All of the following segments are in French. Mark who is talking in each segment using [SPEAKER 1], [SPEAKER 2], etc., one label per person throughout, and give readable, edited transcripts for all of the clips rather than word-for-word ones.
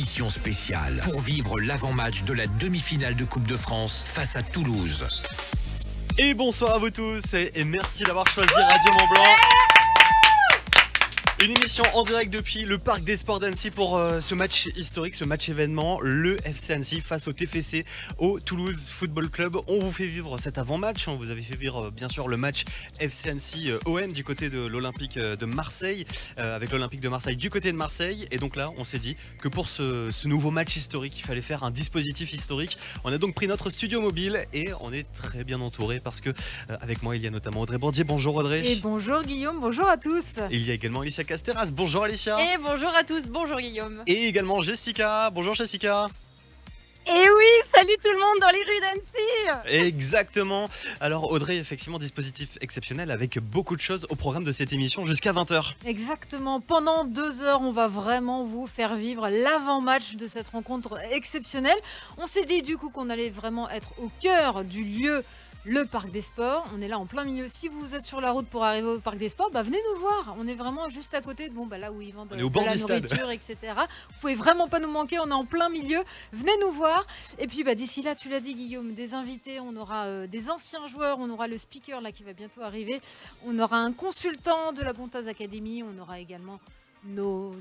[SPEAKER 1] émission spéciale pour vivre l'avant-match de la demi-finale de Coupe de France face à Toulouse.
[SPEAKER 2] Et bonsoir à vous tous et merci d'avoir choisi Radio Mont-Blanc. Une émission en direct depuis le Parc des Sports d'Annecy pour ce match historique, ce match événement, le FC Annecy face au TFC, au Toulouse Football Club. On vous fait vivre cet avant-match, on vous avait fait vivre bien sûr le match FC Annecy OM du côté de l'Olympique de Marseille, avec l'Olympique de Marseille du côté de Marseille. Et donc là, on s'est dit que pour ce nouveau match historique, il fallait faire un dispositif historique. On a donc pris notre studio mobile et on est très bien entouré parce que avec moi, il y a notamment Audrey Bourdier. Bonjour Audrey.
[SPEAKER 3] Et bonjour Guillaume, bonjour à tous.
[SPEAKER 2] Et il y a également Alicia Casteras. Bonjour Alicia.
[SPEAKER 4] Et bonjour à tous, bonjour Guillaume.
[SPEAKER 2] Et également Jessica. Bonjour Jessica.
[SPEAKER 4] Et oui, salut tout le monde dans les rues d'Annecy.
[SPEAKER 2] Exactement. Alors Audrey, effectivement, dispositif exceptionnel avec beaucoup de choses au programme de cette émission jusqu'à 20h.
[SPEAKER 3] Exactement, pendant 2 heures, on va vraiment vous faire vivre l'avant-match de cette rencontre exceptionnelle. On s'est dit du coup qu'on allait vraiment être au cœur du lieu, le Parc des Sports. On est là en plein milieu. Si vous êtes sur la route pour arriver au Parc des Sports, venez nous voir. On est vraiment juste à côté de là où ils vendent de la nourriture, etc. Vous pouvez vraiment pas nous manquer. On est en plein milieu. Venez nous voir. Et puis d'ici là, tu l'as dit Guillaume, des invités. On aura des anciens joueurs. On aura le speaker là qui va bientôt arriver. On aura un consultant de la Bontaz Academy. On aura également nos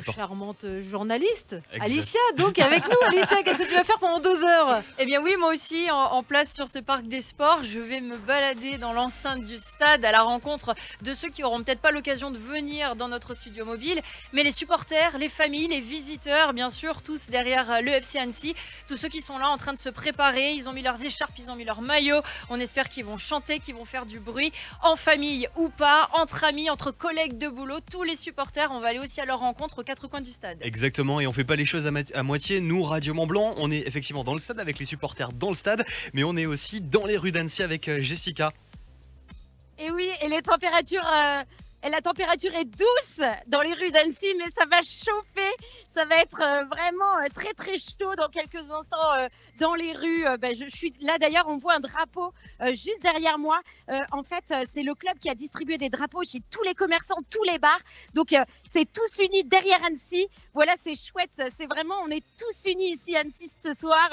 [SPEAKER 3] charmantes journalistes. Exact. Alicia, donc avec nous. Alicia, qu'est-ce que tu vas faire pendant 2 heures?
[SPEAKER 4] Eh bien oui, moi aussi, en place sur ce Parc des Sports, je vais me balader dans l'enceinte du stade à la rencontre de ceux qui n'auront peut-être pas l'occasion de venir dans notre studio mobile, mais les supporters, les familles, les visiteurs, bien sûr, tous derrière le FC Annecy, tous ceux qui sont là en train de se préparer, ils ont mis leurs écharpes, ils ont mis leurs maillots, on espère qu'ils vont chanter, qu'ils vont faire du bruit, en famille ou pas, entre amis, entre collègues de boulot, tous les supporters. On va aller aussi à leur rencontre aux 4 coins du stade.
[SPEAKER 2] Exactement, et on fait pas les choses à moitié. Nous, Radio Mont-Blanc, on est effectivement dans le stade avec les supporters dans le stade, mais on est aussi dans les rues d'Annecy avec Jessica.
[SPEAKER 4] Et oui, et les températures... la température est douce dans les rues d'Annecy, mais ça va chauffer. Ça va être vraiment très très chaud dans quelques instants dans les rues. Je suis là d'ailleurs, on voit un drapeau juste derrière moi. En fait, c'est le club qui a distribué des drapeaux chez tous les commerçants, tous les bars. Donc c'est tous unis derrière Annecy. Voilà, c'est chouette. C'est vraiment, on est tous unis ici à Annecy ce soir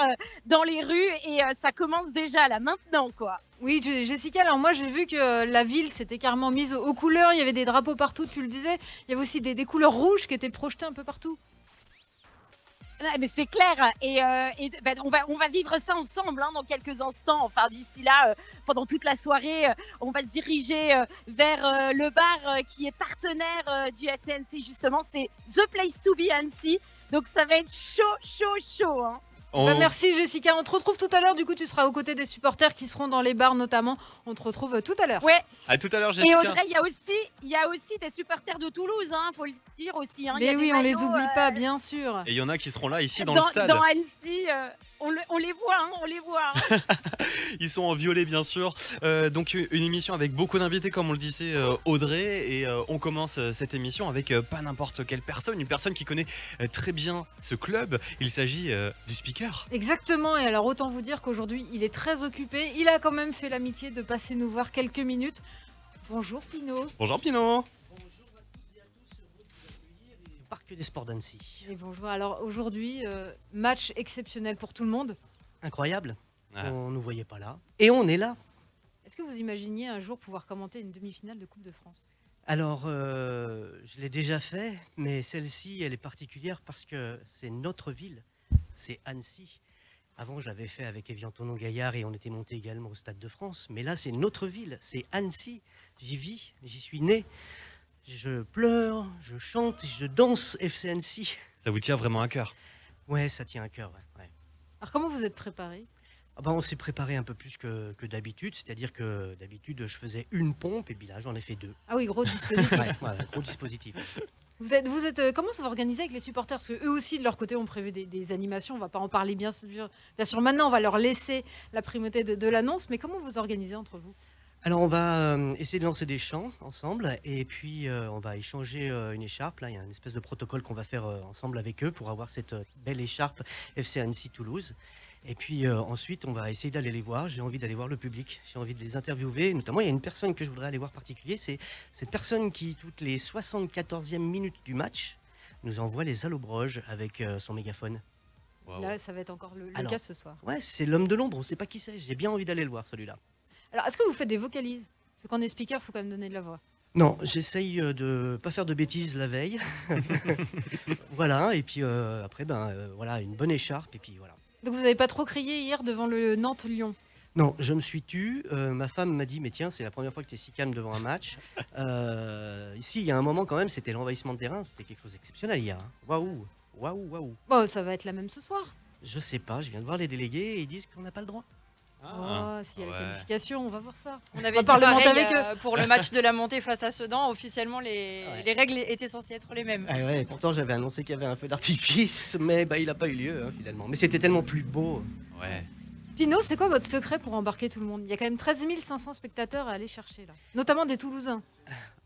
[SPEAKER 4] dans les rues et ça commence déjà là maintenant quoi.
[SPEAKER 3] Oui, Jessica, alors moi j'ai vu que la ville s'était carrément mise aux couleurs, il y avait des drapeaux partout, tu le disais, il y avait aussi des couleurs rouges qui étaient projetées un peu partout.
[SPEAKER 4] Mais c'est clair, et on va vivre ça ensemble dans quelques instants. Enfin d'ici là, pendant toute la soirée, on va se diriger vers le bar qui est partenaire du FC Annecy justement, c'est The Place to Be Annecy, donc ça va être chaud. Hein.
[SPEAKER 3] Merci Jessica, on te retrouve tout à l'heure, du coup tu seras aux côtés des supporters qui seront dans les bars notamment, on te retrouve tout à l'heure.
[SPEAKER 4] Ouais.
[SPEAKER 2] À tout à l'heure Jessica.
[SPEAKER 4] Et Audrey, il y a aussi des supporters de Toulouse, faut le dire aussi.
[SPEAKER 3] Mais oui, on les oublie pas, bien sûr.
[SPEAKER 2] Et il y en a qui seront là ici dans le stade.
[SPEAKER 4] Dans Annecy, on les voit.
[SPEAKER 2] Ils sont en violet bien sûr. Donc une émission avec beaucoup d'invités comme on le disait Audrey. Et on commence cette émission avec pas n'importe quelle personne. Une personne qui connaît très bien ce club. Il s'agit du speaker.
[SPEAKER 3] Exactement, et alors autant vous dire qu'aujourd'hui il est très occupé. Il a quand même fait l'amitié de passer nous voir quelques minutes. Bonjour Pinot.
[SPEAKER 2] Bonjour Pinot.
[SPEAKER 5] Parc des Sports d'Annecy.
[SPEAKER 3] Et bonjour, alors aujourd'hui, match exceptionnel pour tout le monde.
[SPEAKER 5] Incroyable, on ne nous voyait pas là. Et on est là.
[SPEAKER 3] Est-ce que vous imaginiez un jour pouvoir commenter une demi-finale de Coupe de France?
[SPEAKER 5] Alors, je l'ai déjà fait, mais celle-ci, elle est particulière parce que c'est notre ville, c'est Annecy. Avant, je l'avais fait avec Evian Tonon-Gaillard et on était monté également au Stade de France. Mais là, c'est notre ville, c'est Annecy. J'y vis, j'y suis né. Je pleure, je chante, je danse FC Annecy.
[SPEAKER 2] Ça vous tient vraiment à cœur?
[SPEAKER 5] Ouais, ça tient à cœur. Ouais.
[SPEAKER 3] Alors comment vous êtes préparé?
[SPEAKER 5] On s'est préparé un peu plus que d'habitude, c'est-à-dire que d'habitude je faisais une pompe et puis là j'en ai fait 2.
[SPEAKER 3] Ah oui, gros dispositif.
[SPEAKER 5] Gros dispositif.
[SPEAKER 3] Vous êtes comment vous organisez avec les supporters? Parce qu'eux aussi de leur côté ont prévu des animations, on va pas en parler bien sûr maintenant, on va leur laisser la primauté de l'annonce, mais comment vous organisez entre vous?
[SPEAKER 5] Alors on va essayer de lancer des chants ensemble et puis on va échanger une écharpe. Là, il y a une espèce de protocole qu'on va faire ensemble avec eux pour avoir cette belle écharpe FC Annecy Toulouse. Et puis ensuite, on va essayer d'aller les voir. J'ai envie d'aller voir le public, j'ai envie de les interviewer. Notamment, il y a une personne que je voudrais aller voir particulier. C'est cette personne qui, toutes les 74e minutes du match, nous envoie les allobroges avec son mégaphone.
[SPEAKER 2] Waouh.
[SPEAKER 3] Là, ça va être encore le
[SPEAKER 5] Alors.
[SPEAKER 3] cas ce soir.
[SPEAKER 5] Ouais, c'est l'homme de l'ombre, on sait pas qui c'est. J'ai bien envie d'aller le voir celui-là.
[SPEAKER 3] Alors, est-ce que vous faites des vocalises? Parce que quand on est speaker, il faut quand même donner de la voix.
[SPEAKER 5] Non, j'essaye de pas faire de bêtises la veille. Voilà, et puis après, voilà, une bonne écharpe, et puis voilà.
[SPEAKER 3] Donc vous n'avez pas trop crié hier devant le Nantes-Lyon?
[SPEAKER 5] Non, je me suis tu. Ma femme m'a dit, mais tiens, c'est la première fois que tu es si calme devant un match. Ici, il y a un moment quand même, c'était l'envahissement de terrain, c'était quelque chose d'exceptionnel hier. Hein. Waouh, waouh, waouh.
[SPEAKER 3] Bon, ça va être la même ce soir.
[SPEAKER 5] Je sais pas, je viens de voir les délégués et ils disent qu'on n'a pas le droit.
[SPEAKER 3] Oh, s'il y a la
[SPEAKER 2] ouais.
[SPEAKER 3] qualification, on va voir ça.
[SPEAKER 6] On avait dit
[SPEAKER 3] parlementer
[SPEAKER 6] pareil
[SPEAKER 3] avec
[SPEAKER 6] pour le match de la montée face à Sedan. Officiellement, les règles étaient censées être les mêmes.
[SPEAKER 5] Ah ouais, pourtant j'avais annoncé qu'il y avait un feu d'artifice, mais il n'a pas eu lieu hein, finalement. Mais c'était tellement plus beau.
[SPEAKER 2] Ouais.
[SPEAKER 3] Pinot, c'est quoi votre secret pour embarquer tout le monde? Il y a quand même 13 500 spectateurs à aller chercher là, notamment des Toulousains.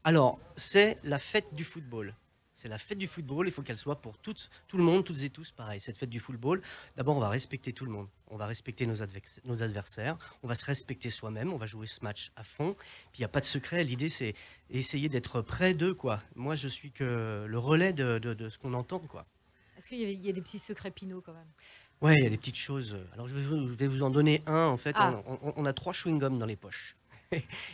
[SPEAKER 5] Alors, c'est la fête du football. C'est la fête du football, il faut qu'elle soit pour tout le monde, toutes et tous pareil. Cette fête du football, d'abord on va respecter tout le monde, on va respecter nos adversaires, on va se respecter soi-même, on va jouer ce match à fond. Puis il n'y a pas de secret, l'idée c'est essayer d'être près d'eux, quoi. Moi je suis que le relais de ce qu'on entend, quoi.
[SPEAKER 3] Est-ce qu'il y a des petits secrets Pinot quand même?
[SPEAKER 5] Ouais, il y a des petites choses. Alors je vais vous en donner un, en fait.
[SPEAKER 3] Ah.
[SPEAKER 5] On a 3 chewing-gums dans les poches.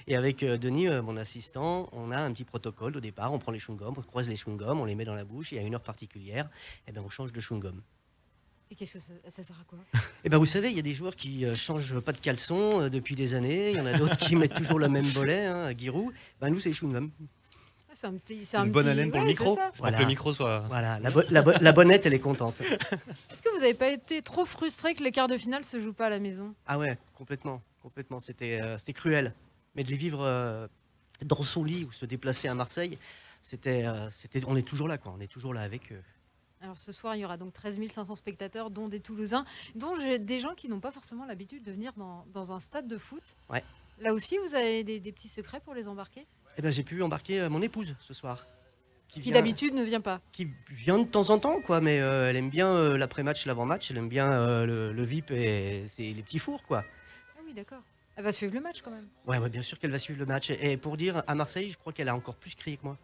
[SPEAKER 5] Et avec Denis, mon assistant, on a un petit protocole au départ. On prend les chewing-gums, on croise les chewing-gums, on les met dans la bouche et à une heure particulière, on change de chewing-gum.
[SPEAKER 3] Et qu'est-ce que ça sert à quoi?
[SPEAKER 5] Et vous savez, il y a des joueurs qui changent pas de caleçon depuis des années. Il y en a d'autres qui mettent toujours le même bolet, hein, Giroud. Nous, c'est les chewing-gums.
[SPEAKER 3] Ah, c'est
[SPEAKER 2] C'est une bonne haleine pour le micro.
[SPEAKER 3] c'est ça.
[SPEAKER 2] C'est pour que le micro soit.
[SPEAKER 5] Voilà, la bonnette, elle est contente.
[SPEAKER 3] Est-ce que vous n'avez pas été trop frustré que les quarts de finale se jouent pas à la maison?
[SPEAKER 5] Ah ouais, complètement. C'était cruel. Mais de les vivre dans son lit ou se déplacer à Marseille, on est toujours là, quoi. On est toujours là avec eux.
[SPEAKER 3] Alors ce soir, il y aura donc 13 500 spectateurs, dont des Toulousains, dont des gens qui n'ont pas forcément l'habitude de venir dans un stade de foot.
[SPEAKER 5] Ouais.
[SPEAKER 3] Là aussi, vous avez des petits secrets pour les embarquer?
[SPEAKER 5] J'ai pu embarquer mon épouse ce soir.
[SPEAKER 3] Qui d'habitude ne vient pas.
[SPEAKER 5] Qui vient de temps en temps, quoi, mais elle aime bien l'après-match, l'avant-match, elle aime bien le VIP et c'est les petits fours, quoi.
[SPEAKER 3] Ah oui, d'accord. Elle va suivre le match quand même.
[SPEAKER 5] Ouais, bien sûr qu'elle va suivre le match. Et pour dire, à Marseille, je crois qu'elle a encore plus crié que moi.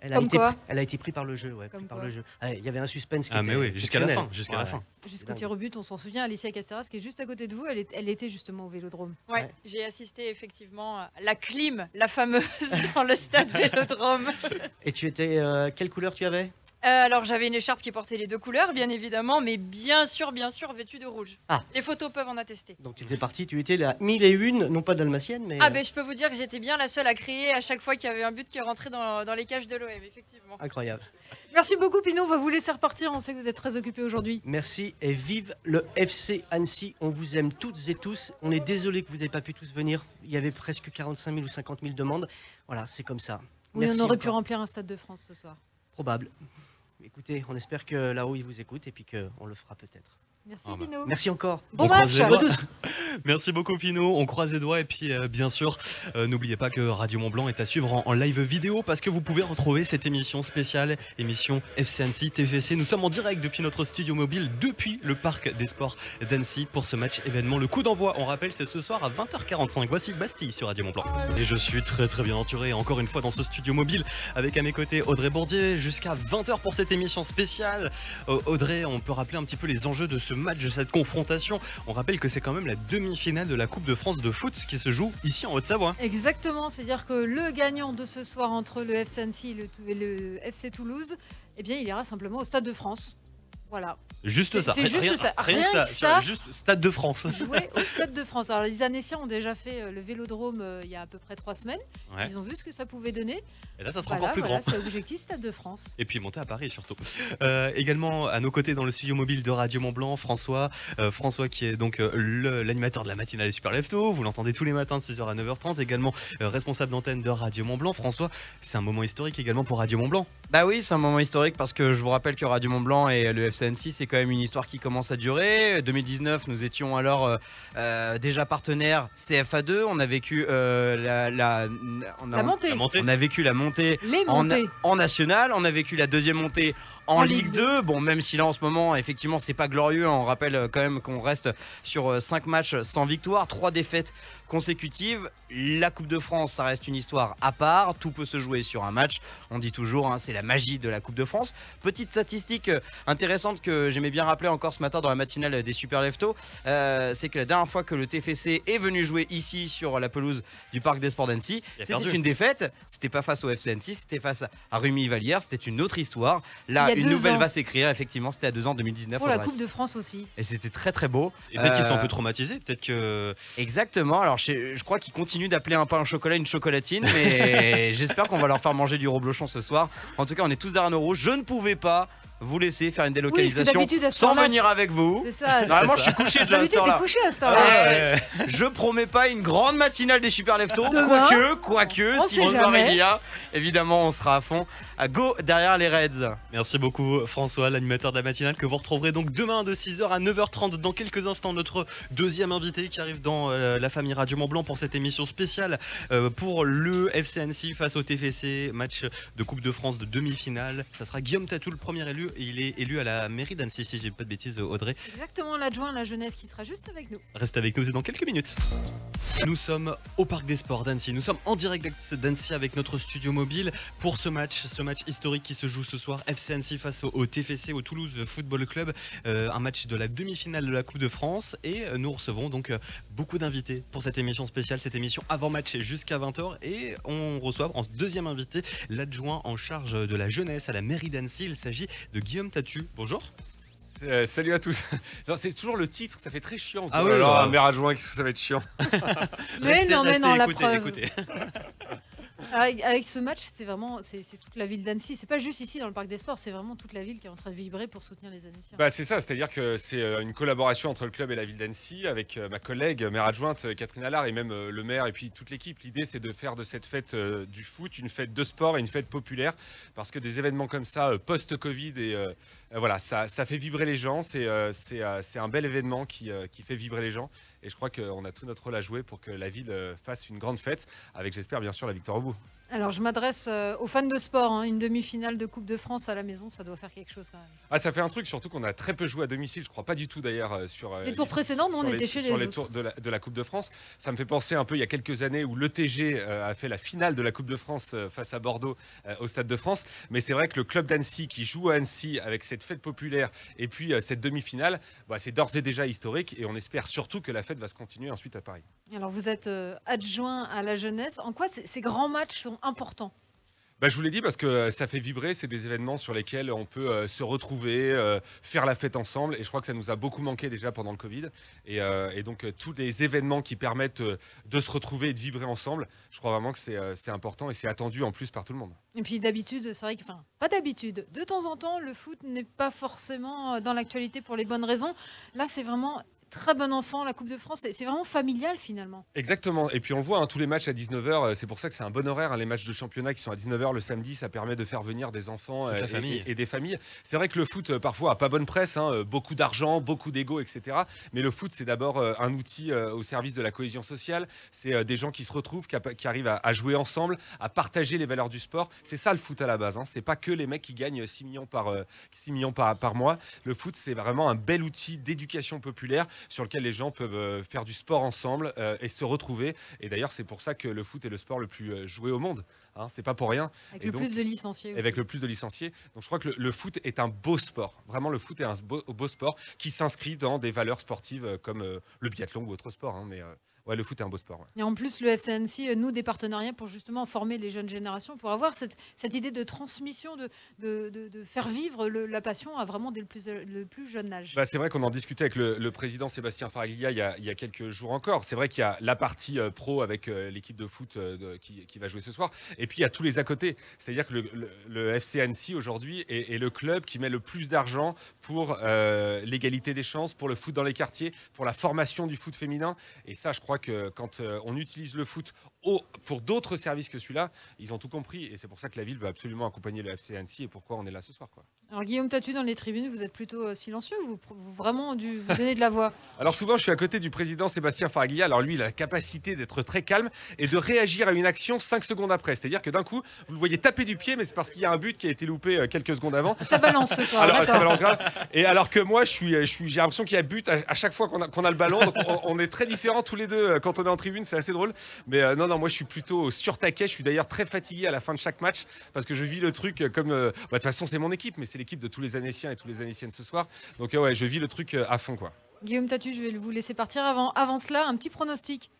[SPEAKER 5] Elle a été prise par le jeu, ouais.
[SPEAKER 3] Comme
[SPEAKER 5] Par
[SPEAKER 3] quoi.
[SPEAKER 5] le jeu. Il y avait un suspense qui
[SPEAKER 2] Ah mais
[SPEAKER 5] était
[SPEAKER 2] oui, jusqu'à la fin,
[SPEAKER 5] exceptionnel.
[SPEAKER 2] jusqu'à la
[SPEAKER 5] Ouais.
[SPEAKER 2] fin.
[SPEAKER 3] Jusqu'au tir au but, on s'en souvient, Alicia Caceres, qui est juste à côté de vous, elle était justement au Vélodrome.
[SPEAKER 6] Ouais,
[SPEAKER 5] Ouais.
[SPEAKER 6] j'ai assisté effectivement à la clim, la fameuse, dans le stade Vélodrome.
[SPEAKER 5] Et tu étais, quelle couleur tu avais?
[SPEAKER 6] Alors j'avais une écharpe qui portait les deux couleurs, bien évidemment, mais bien sûr, vêtue de rouge.
[SPEAKER 5] Ah.
[SPEAKER 6] Les photos peuvent en attester.
[SPEAKER 5] Donc tu étais parti, tu étais la 1001, non pas dalmatienne, mais...
[SPEAKER 6] Ah ben je peux vous dire que j'étais bien la seule à crier à chaque fois qu'il y avait un but qui rentrait dans les cages de l'OM, effectivement.
[SPEAKER 5] Incroyable.
[SPEAKER 3] Merci beaucoup Pinot, on va vous laisser repartir, on sait que vous êtes très occupé aujourd'hui.
[SPEAKER 5] Merci et vive le FC Annecy. On vous aime toutes et tous. On est désolé que vous n'ayez pas pu tous venir. Il y avait presque 45 000 ou 50 000 demandes. Voilà, c'est comme ça.
[SPEAKER 3] Oui,
[SPEAKER 5] Merci
[SPEAKER 3] on aurait pu
[SPEAKER 5] encore.
[SPEAKER 3] remplir un stade de France ce soir.
[SPEAKER 5] Probable. Écoutez, on espère que là-haut ils vous écoutent et puis qu'on le fera peut-être.
[SPEAKER 3] Merci
[SPEAKER 2] Ah bah.
[SPEAKER 3] Pinot.
[SPEAKER 5] Merci encore.
[SPEAKER 3] Bon
[SPEAKER 2] On
[SPEAKER 3] match.
[SPEAKER 2] croise les
[SPEAKER 5] À vous
[SPEAKER 2] doigts.
[SPEAKER 5] tous.
[SPEAKER 2] Merci beaucoup Pinot, on croise les doigts et puis bien sûr n'oubliez pas que Radio Mont Blanc est à suivre en live vidéo parce que vous pouvez retrouver cette émission spéciale, émission FC Annecy TFC. Nous sommes en direct depuis notre studio mobile, depuis le parc des sports d'Annecy pour ce match événement. Le coup d'envoi, on rappelle, c'est ce soir à 20h45. Voici Bastille sur Radio Mont Blanc. Et je suis très bien entouré encore une fois dans ce studio mobile avec à mes côtés Audrey Bourdier jusqu'à 20h pour cette émission spéciale. Audrey, on peut rappeler un petit peu les enjeux de ce match, de cette confrontation. On rappelle que c'est quand même la demi-finale de la Coupe de France de foot qui se joue ici en Haute-Savoie.
[SPEAKER 3] Exactement, c'est-à-dire que le gagnant de ce soir entre le FC Annecy et le FC Toulouse, eh bien, il ira simplement au Stade de France. Voilà,
[SPEAKER 2] Juste ça.
[SPEAKER 3] C'est juste ça.
[SPEAKER 2] Rien
[SPEAKER 3] Rien
[SPEAKER 2] que
[SPEAKER 3] que
[SPEAKER 2] ça.
[SPEAKER 3] ça.
[SPEAKER 2] Juste Stade de France.
[SPEAKER 3] jouer au Stade de France. Alors, les Annéciens ont déjà fait le Vélodrome il y a à peu près 3 semaines.
[SPEAKER 2] Ouais.
[SPEAKER 3] Ils ont vu ce que ça pouvait donner.
[SPEAKER 2] Et là, ça sera
[SPEAKER 3] Voilà,
[SPEAKER 2] encore plus grand.
[SPEAKER 3] c'est objectif Stade de France.
[SPEAKER 2] Et puis monter à Paris surtout. Également à nos côtés dans le studio mobile de Radio Mont Blanc, François. François qui est donc l'animateur de la matinale Super Lefto. Vous l'entendez tous les matins de 6h à 9h30. Également responsable d'antenne de Radio Mont Blanc. François, c'est un moment historique également pour Radio Mont Blanc.
[SPEAKER 7] Bah oui, c'est un moment historique parce que je vous rappelle que Radio Mont Blanc et le FC Annecy, c'est quand même une histoire qui commence à durer. 2019, nous étions alors déjà partenaires CFA2. On a vécu
[SPEAKER 3] La montée.
[SPEAKER 2] La montée.
[SPEAKER 7] On a vécu la montée
[SPEAKER 3] Les montées.
[SPEAKER 7] en national. On a vécu la deuxième montée en Ligue 2. Bon, même si là en ce moment, effectivement, c'est pas glorieux. On rappelle quand même qu'on reste sur 5 matchs sans victoire, 3 défaites consécutives. La Coupe de France, ça reste une histoire à part. Tout peut se jouer sur un match. On dit toujours, c'est la magie de la Coupe de France. Petite statistique intéressante que j'aimais bien rappeler encore ce matin dans la matinale des Super Leftos, c'est que la dernière fois que le TFC est venu jouer ici sur la pelouse du Parc des Sports d'Annecy, c'était une défaite. C'était pas face au FC Annecy, c'était face à Rumi-Vallière. C'était une autre histoire. Là, une nouvelle va s'écrire. Effectivement, c'était à 2 ans, 2019.
[SPEAKER 3] Pour la Coupe de France aussi.
[SPEAKER 7] Et c'était très très beau.
[SPEAKER 2] Et peut-être qu'ils sont un peu traumatisés. Peut-être que.
[SPEAKER 7] Exactement. Alors, je crois qu'ils continuent d'appeler un pain au chocolat une chocolatine, mais j'espère qu'on va leur faire manger du reblochon ce soir. En tout cas, on est tous derrière nos roues. Je ne pouvais pas vous laisser faire une délocalisation sans venir avec vous.
[SPEAKER 3] C'est ça.
[SPEAKER 7] Normalement, je suis couché déjà à ce
[SPEAKER 3] D'habitude,
[SPEAKER 7] temps-là.
[SPEAKER 3] t'es couché à ce temps-là.
[SPEAKER 7] Je promets pas une grande matinale des Super Leftos. Quoique, si bonsoir il y a, évidemment, on sera à fond. À go derrière les Reds.
[SPEAKER 2] Merci beaucoup François, l'animateur de la matinale que vous retrouverez donc demain de 6h à 9h30. Dans quelques instants, notre deuxième invité qui arrive dans la famille Radio Mont-Blanc pour cette émission spéciale pour le FC Annecy face au TFC, match de Coupe de France de demi-finale. Ça sera Guillaume Tatou, le premier élu. Et il est élu à la mairie d'Annecy, si j'ai pas de bêtises, Audrey.
[SPEAKER 3] Exactement, l'adjoint à la jeunesse qui sera juste avec nous.
[SPEAKER 2] Restez avec nous, c'est dans quelques minutes. Nous sommes au Parc des Sports d'Annecy. Nous sommes en direct d'Annecy avec notre studio mobile pour ce match historique qui se joue ce soir. FC Annecy face au TFC, au Toulouse Football Club. Un match de la demi-finale de la Coupe de France. Et nous recevons donc beaucoup d'invités pour cette émission spéciale, cette émission avant-match jusqu'à 20h. Et on reçoit en deuxième invité l'adjoint en charge de la jeunesse à la mairie d'Annecy. Il s'agit de Guillaume Tatou. Bonjour.
[SPEAKER 8] Salut à tous. C'est toujours le titre, ça fait très chiant.
[SPEAKER 2] Ah oui,
[SPEAKER 8] alors un maire adjoint, qu'est-ce que ça va être chiant.
[SPEAKER 3] Mais non, la preuve.
[SPEAKER 2] Écoutez.
[SPEAKER 3] Avec ce match, c'est toute la ville d'Annecy. C'est pas juste ici dans le Parc des Sports, c'est vraiment toute la ville qui est en train de vibrer pour soutenir les Annéciens.
[SPEAKER 8] C'est ça, c'est-à-dire que c'est une collaboration entre le club et la ville d'Annecy avec ma collègue maire adjointe Catherine Allard et même le maire et puis toute l'équipe. L'idée, c'est de faire de cette fête du foot une fête de sport et une fête populaire parce que des événements comme ça, post-Covid et voilà, ça fait vibrer les gens. C'est un bel événement qui fait vibrer les gens. Et je crois qu'on a tout notre rôle à jouer pour que la ville fasse une grande fête, avec j'espère bien sûr la victoire au bout.
[SPEAKER 3] Alors je m'adresse aux fans de sport, une demi-finale de Coupe de France à la maison, ça doit faire quelque chose quand même.
[SPEAKER 8] Ça fait un truc, surtout qu'on a très peu joué à domicile, je crois pas du tout d'ailleurs sur
[SPEAKER 3] les tours précédents, on était chez les autres.
[SPEAKER 8] Sur les tours de la Coupe de France. Ça me fait penser un peu il y a quelques années où l'ETG a fait la finale de la Coupe de France face à Bordeaux au Stade de France. Mais c'est vrai que le club d'Annecy qui joue à Annecy avec cette fête populaire et puis cette demi-finale, c'est d'ores et déjà historique et on espère surtout que la fête va se continuer ensuite à Paris.
[SPEAKER 3] Alors vous êtes adjoint à la jeunesse, en quoi ces grands matchs sont importants?
[SPEAKER 8] Je vous l'ai dit parce que ça fait vibrer, c'est des événements sur lesquels on peut se retrouver, faire la fête ensemble et je crois que ça nous a beaucoup manqué déjà pendant le Covid et donc tous les événements qui permettent de se retrouver et de vibrer ensemble, je crois vraiment que c'est important et c'est attendu en plus par tout le monde.
[SPEAKER 3] Et puis d'habitude, c'est vrai que, pas d'habitude, de temps en temps le foot n'est pas forcément dans l'actualité pour les bonnes raisons. Là c'est vraiment... Très bon enfant, la Coupe de France, c'est vraiment familial finalement.
[SPEAKER 8] Exactement, et puis on le voit, tous les matchs à 19h, c'est pour ça que c'est un bon horaire, les matchs de championnat qui sont à 19h le samedi, ça permet de faire venir des enfants et des familles. C'est vrai que le foot parfois a pas bonne presse, beaucoup d'argent, beaucoup d'ego, etc. Mais le foot c'est d'abord un outil au service de la cohésion sociale, c'est des gens qui se retrouvent, qui arrivent à jouer ensemble, à partager les valeurs du sport. C'est ça le foot à la base, c'est pas que les mecs qui gagnent 6 millions par mois. Le foot c'est vraiment un bel outil d'éducation populaire sur lequel les gens peuvent faire du sport ensemble et se retrouver. Et d'ailleurs, c'est pour ça que le foot est le sport le plus joué au monde. C'est pas pour rien.
[SPEAKER 3] Avec le plus de licenciés aussi.
[SPEAKER 8] Avec le plus de licenciés. Donc je crois que le foot est un beau sport. Vraiment, le foot est un beau sport qui s'inscrit dans des valeurs sportives comme le biathlon ou autre sport. Mais ouais, le foot est un beau sport. Ouais.
[SPEAKER 3] Et en plus, le FC Annecy noue des partenariats pour justement former les jeunes générations, pour avoir cette idée de transmission, de faire vivre la passion à vraiment dès le plus jeune âge.
[SPEAKER 8] C'est vrai qu'on en discutait avec le président Sébastien Faraglia il y a quelques jours encore. C'est vrai qu'il y a la partie pro avec l'équipe de foot qui va jouer ce soir. Et puis il y a tous les à côté. C'est-à-dire que le FC Annecy aujourd'hui est le club qui met le plus d'argent pour l'égalité des chances, pour le foot dans les quartiers, pour la formation du foot féminin. Et ça, je crois que quand on utilise le foot pour d'autres services que celui-là, ils ont tout compris. Et c'est pour ça que la ville veut absolument accompagner le FC Annecy et pourquoi on est là ce soir, quoi.
[SPEAKER 3] Alors Guillaume Tatu, dans les tribunes, vous êtes plutôt silencieux ou vous vraiment vous donnez de la voix?
[SPEAKER 8] Alors souvent, je suis à côté du président Sébastien Faraglia. Alors lui, il a la capacité d'être très calme et de réagir à une action 5 secondes après. C'est-à-dire que d'un coup, vous le voyez taper du pied, mais c'est parce qu'il y a un but qui a été loupé quelques secondes avant.
[SPEAKER 3] Ça balance ce soir.
[SPEAKER 8] Alors, ça balance grave. Et alors que moi, j'ai l'impression qu'il y a but à chaque fois qu'on a le ballon. Donc on est très différents tous les deux quand on est en tribune. C'est assez drôle. Mais non, moi, je suis plutôt sur taquet. Je suis d'ailleurs très fatigué à la fin de chaque match parce que je vis le truc comme... de toute façon, c'est mon équipe, mais c'est l'équipe de tous les Annéciens et tous les Annéciennes ce soir. Donc ouais, je vis le truc à fond, quoi.
[SPEAKER 3] Guillaume Tatu, je vais vous laisser partir. Avant cela, un petit pronostic.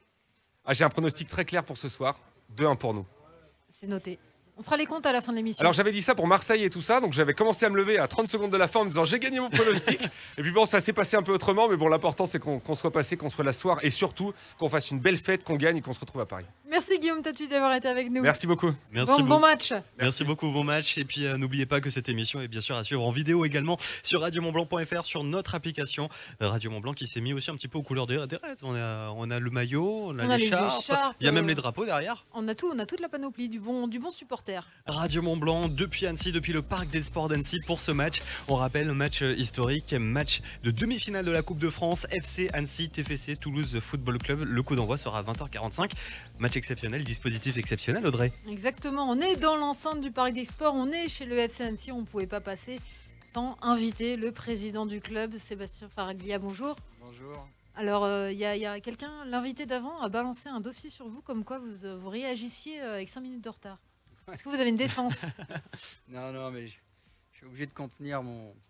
[SPEAKER 8] J'ai un pronostic très clair pour ce soir. 2-1 pour nous.
[SPEAKER 3] C'est noté. On fera les comptes à la fin de l'émission.
[SPEAKER 8] Alors j'avais dit ça pour Marseille et tout ça, donc j'avais commencé à me lever à 30 secondes de la fin en me disant j'ai gagné mon pronostic. Et puis bon, ça s'est passé un peu autrement, mais bon, l'important c'est qu'on soit passé, qu'on soit là ce soir et surtout qu'on fasse une belle fête, qu'on gagne et qu'on se retrouve à Paris.
[SPEAKER 3] Merci Guillaume Tatu d'avoir été avec nous.
[SPEAKER 8] Merci beaucoup.
[SPEAKER 3] Bon match.
[SPEAKER 2] Merci beaucoup, bon match. Et puis n'oubliez pas que cette émission est bien sûr à suivre en vidéo également sur radiomontblanc.fr, sur notre application Radio Mont Blanc qui s'est mis aussi un petit peu aux couleurs des Reds. On a le maillot, on a les écharpes, il y a même les drapeaux derrière.
[SPEAKER 3] On a toute la panoplie du bon supporter.
[SPEAKER 2] Radio Mont Blanc depuis Annecy, depuis le Parc des Sports d'Annecy pour ce match. On rappelle, match historique, match de demi-finale de la Coupe de France, FC Annecy, TFC Toulouse Football Club. Le coup d'envoi sera à 20h45. Match exceptionnel, dispositif exceptionnel, Audrey.
[SPEAKER 3] Exactement, on est dans l'enceinte du Parc des Sports, on est chez le FC Annecy, on ne pouvait pas passer sans inviter le président du club, Sébastien Faraglia. Bonjour.
[SPEAKER 9] Bonjour.
[SPEAKER 3] Alors, il y a quelqu'un, l'invité d'avant, a balancé un dossier sur vous, comme quoi vous réagissiez avec 5 minutes de retard. Est-ce que vous avez une défense?
[SPEAKER 9] Non, mais je suis obligé de contenir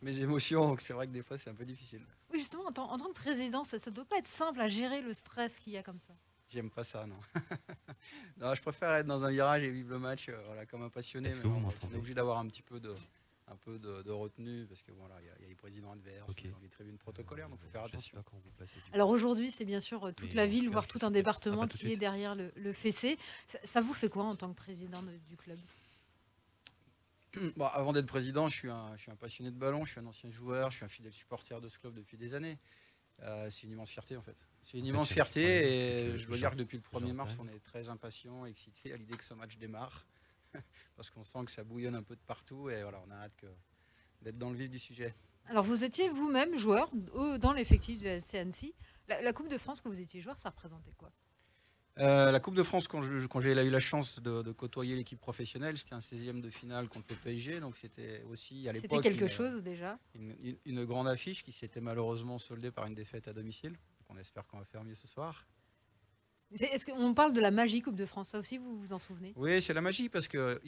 [SPEAKER 9] mes émotions, donc c'est vrai que des fois c'est un peu difficile.
[SPEAKER 3] Oui, justement, en tant que président, ça ne doit pas être simple à gérer le stress qu'il y a comme ça.
[SPEAKER 9] J'aime pas ça, non. Non, je préfère être dans un virage et vivre le match voilà, comme un passionné. Mais on est obligé d'avoir un petit peu de retenue parce que voilà, il y a les présidents adverses, dans les tribunes protocolaires, donc il faut faire attention.
[SPEAKER 3] Alors aujourd'hui, c'est bien sûr toute la ville, voire tout un département qui est derrière le fessé. Ça vous fait quoi en tant que président du club?
[SPEAKER 9] Bon, avant d'être président, je suis un passionné de ballon, je suis un ancien joueur, je suis un fidèle supporter de ce club depuis des années. C'est une immense fierté en fait. C'est une immense fierté et je dois dire que depuis le 1er mars, on est très impatients, excités à l'idée que ce match démarre. Parce qu'on sent que ça bouillonne un peu de partout et voilà, on a hâte d'être dans le vif du sujet.
[SPEAKER 3] Alors vous étiez vous-même joueur dans l'effectif du FC Annecy. La Coupe de France, quand vous étiez joueur, ça représentait quoi?
[SPEAKER 9] La Coupe de France, quand j'ai eu la chance de côtoyer l'équipe professionnelle, c'était un 16e de finale contre le PSG, donc c'était aussi à l'époque
[SPEAKER 3] c'était quelque chose déjà.
[SPEAKER 9] Une grande affiche qui s'était malheureusement soldée par une défaite à domicile. Donc on espère qu'on va faire mieux ce soir.
[SPEAKER 3] Est-ce qu'on parle de la magie Coupe de France? Ça aussi, vous vous en souvenez?
[SPEAKER 9] Oui, c'est la magie parce que